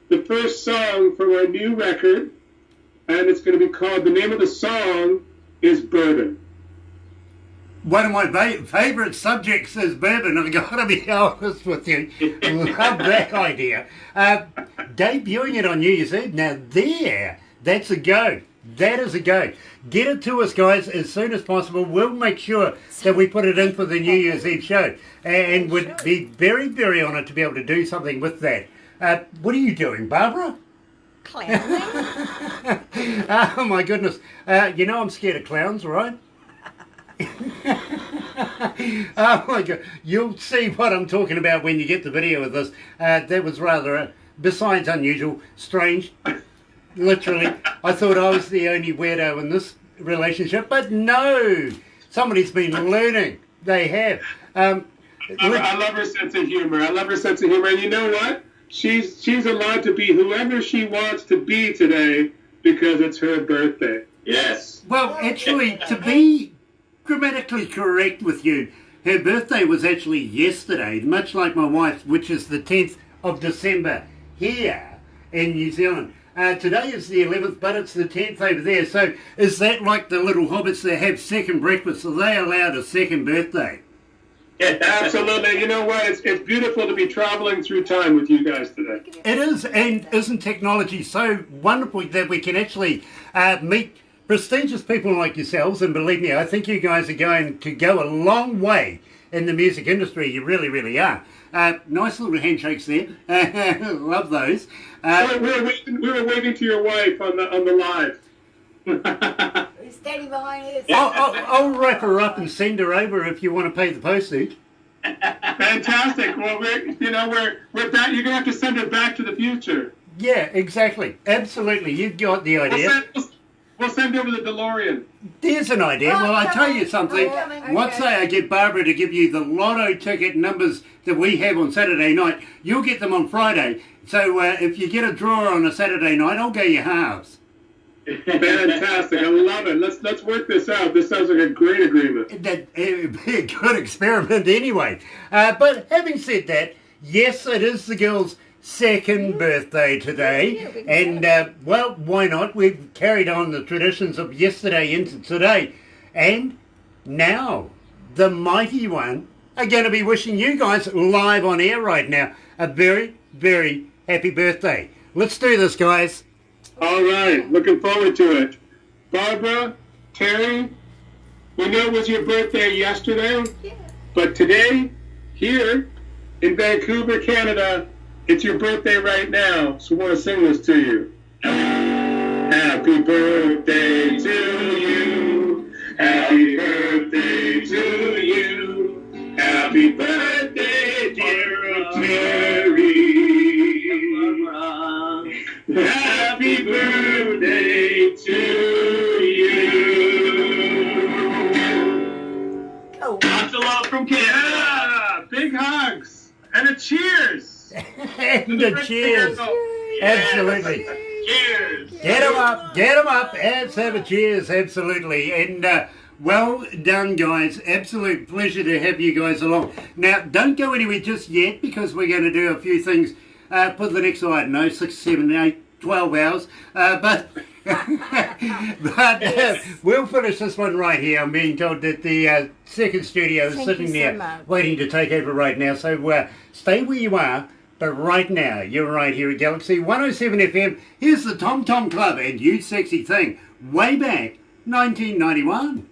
the first song from our new record, and it's going to be called, the name of the song is Bourbon. One of my favourite subjects is bourbon. I've got to be honest with you. Love that idea. Debuting it on New Year's Eve. Now that's a go. That is a go. Get it to us, guys, as soon as possible. We'll make sure that we put it in for the New Year's Eve show. And would be very, very honoured to be able to do something with that. What are you doing, Barbara? Clowning. Oh, my goodness. You know I'm scared of clowns, right? Oh my God, you'll see what I'm talking about when you get the video of this. That was rather, besides unusual, strange. Literally, I thought I was the only weirdo in this relationship, but no, somebody's been learning. They have. I love her sense of humor. And you know what? She's allowed to be whoever she wants to be today because it's her birthday. Yes. Well, actually, to be grammatically correct with you, her birthday was actually yesterday, much like my wife's, which is the 10th of December here in New Zealand. Today is the 11th, but it's the 10th over there. So is that like the little hobbits that have second breakfast? Are they allowed a second birthday? Absolutely. You know what? It's beautiful to be traveling through time with you guys today. It is, and isn't technology so wonderful that we can actually meet prestigious people like yourselves? And believe me, I think you guys are going to go a long way in the music industry. You really, really are. Nice little handshakes there. Love those. We were waving to your wife on the live. He's standing behind us. I'll wrap her up and send her over if you want to pay the postage. Fantastic. Well, we're back. You're gonna have to send her back to the future. Yeah, exactly. Absolutely. You've got the idea. We'll send over the DeLorean. There's an idea. Well, I tell you something. coming. What Okay. say I get Barbara to give you the lotto ticket numbers that we have on Saturday night? You'll get them on Friday. So if you get a draw on a Saturday night, I'll go your halves. Fantastic. I love it. Let's work this out. This sounds like a great agreement. It would be a good experiment anyway. But having said that, yes, it is the girl's second birthday today. And, well, why not? We've carried on the traditions of yesterday into today. And now, the Mighty One are going to be wishing you guys live on air right now a very, very happy birthday. Let's do this, guys. All right. Looking forward to it. Barbara, Terry, we know it was your birthday yesterday, but today, here in Vancouver, Canada, It's your birthday right now, so I want to sing this to you. Happy birthday to you. Happy birthday to you. Happy birthday, dear Terry. Happy birthday to you. Oh. Lots of love from Canada. Yeah, big hugs and a cheers. And a cheers. Absolutely. Cheers. Get them up, get them up. Let's have a cheers, absolutely. And well done, guys. Absolute pleasure to have you guys along. Now, don't go anywhere just yet because we're going to do a few things for the next, I don't know, 6, 7, 8, 12 hours. But we'll finish this one right here. I'm being told that the second studio is sitting there waiting to take over right now. So stay where you are. But right now, you're right here at Galaxy 107 FM. Here's the Tom Tom Club and You Sexy Thing, way back 1991.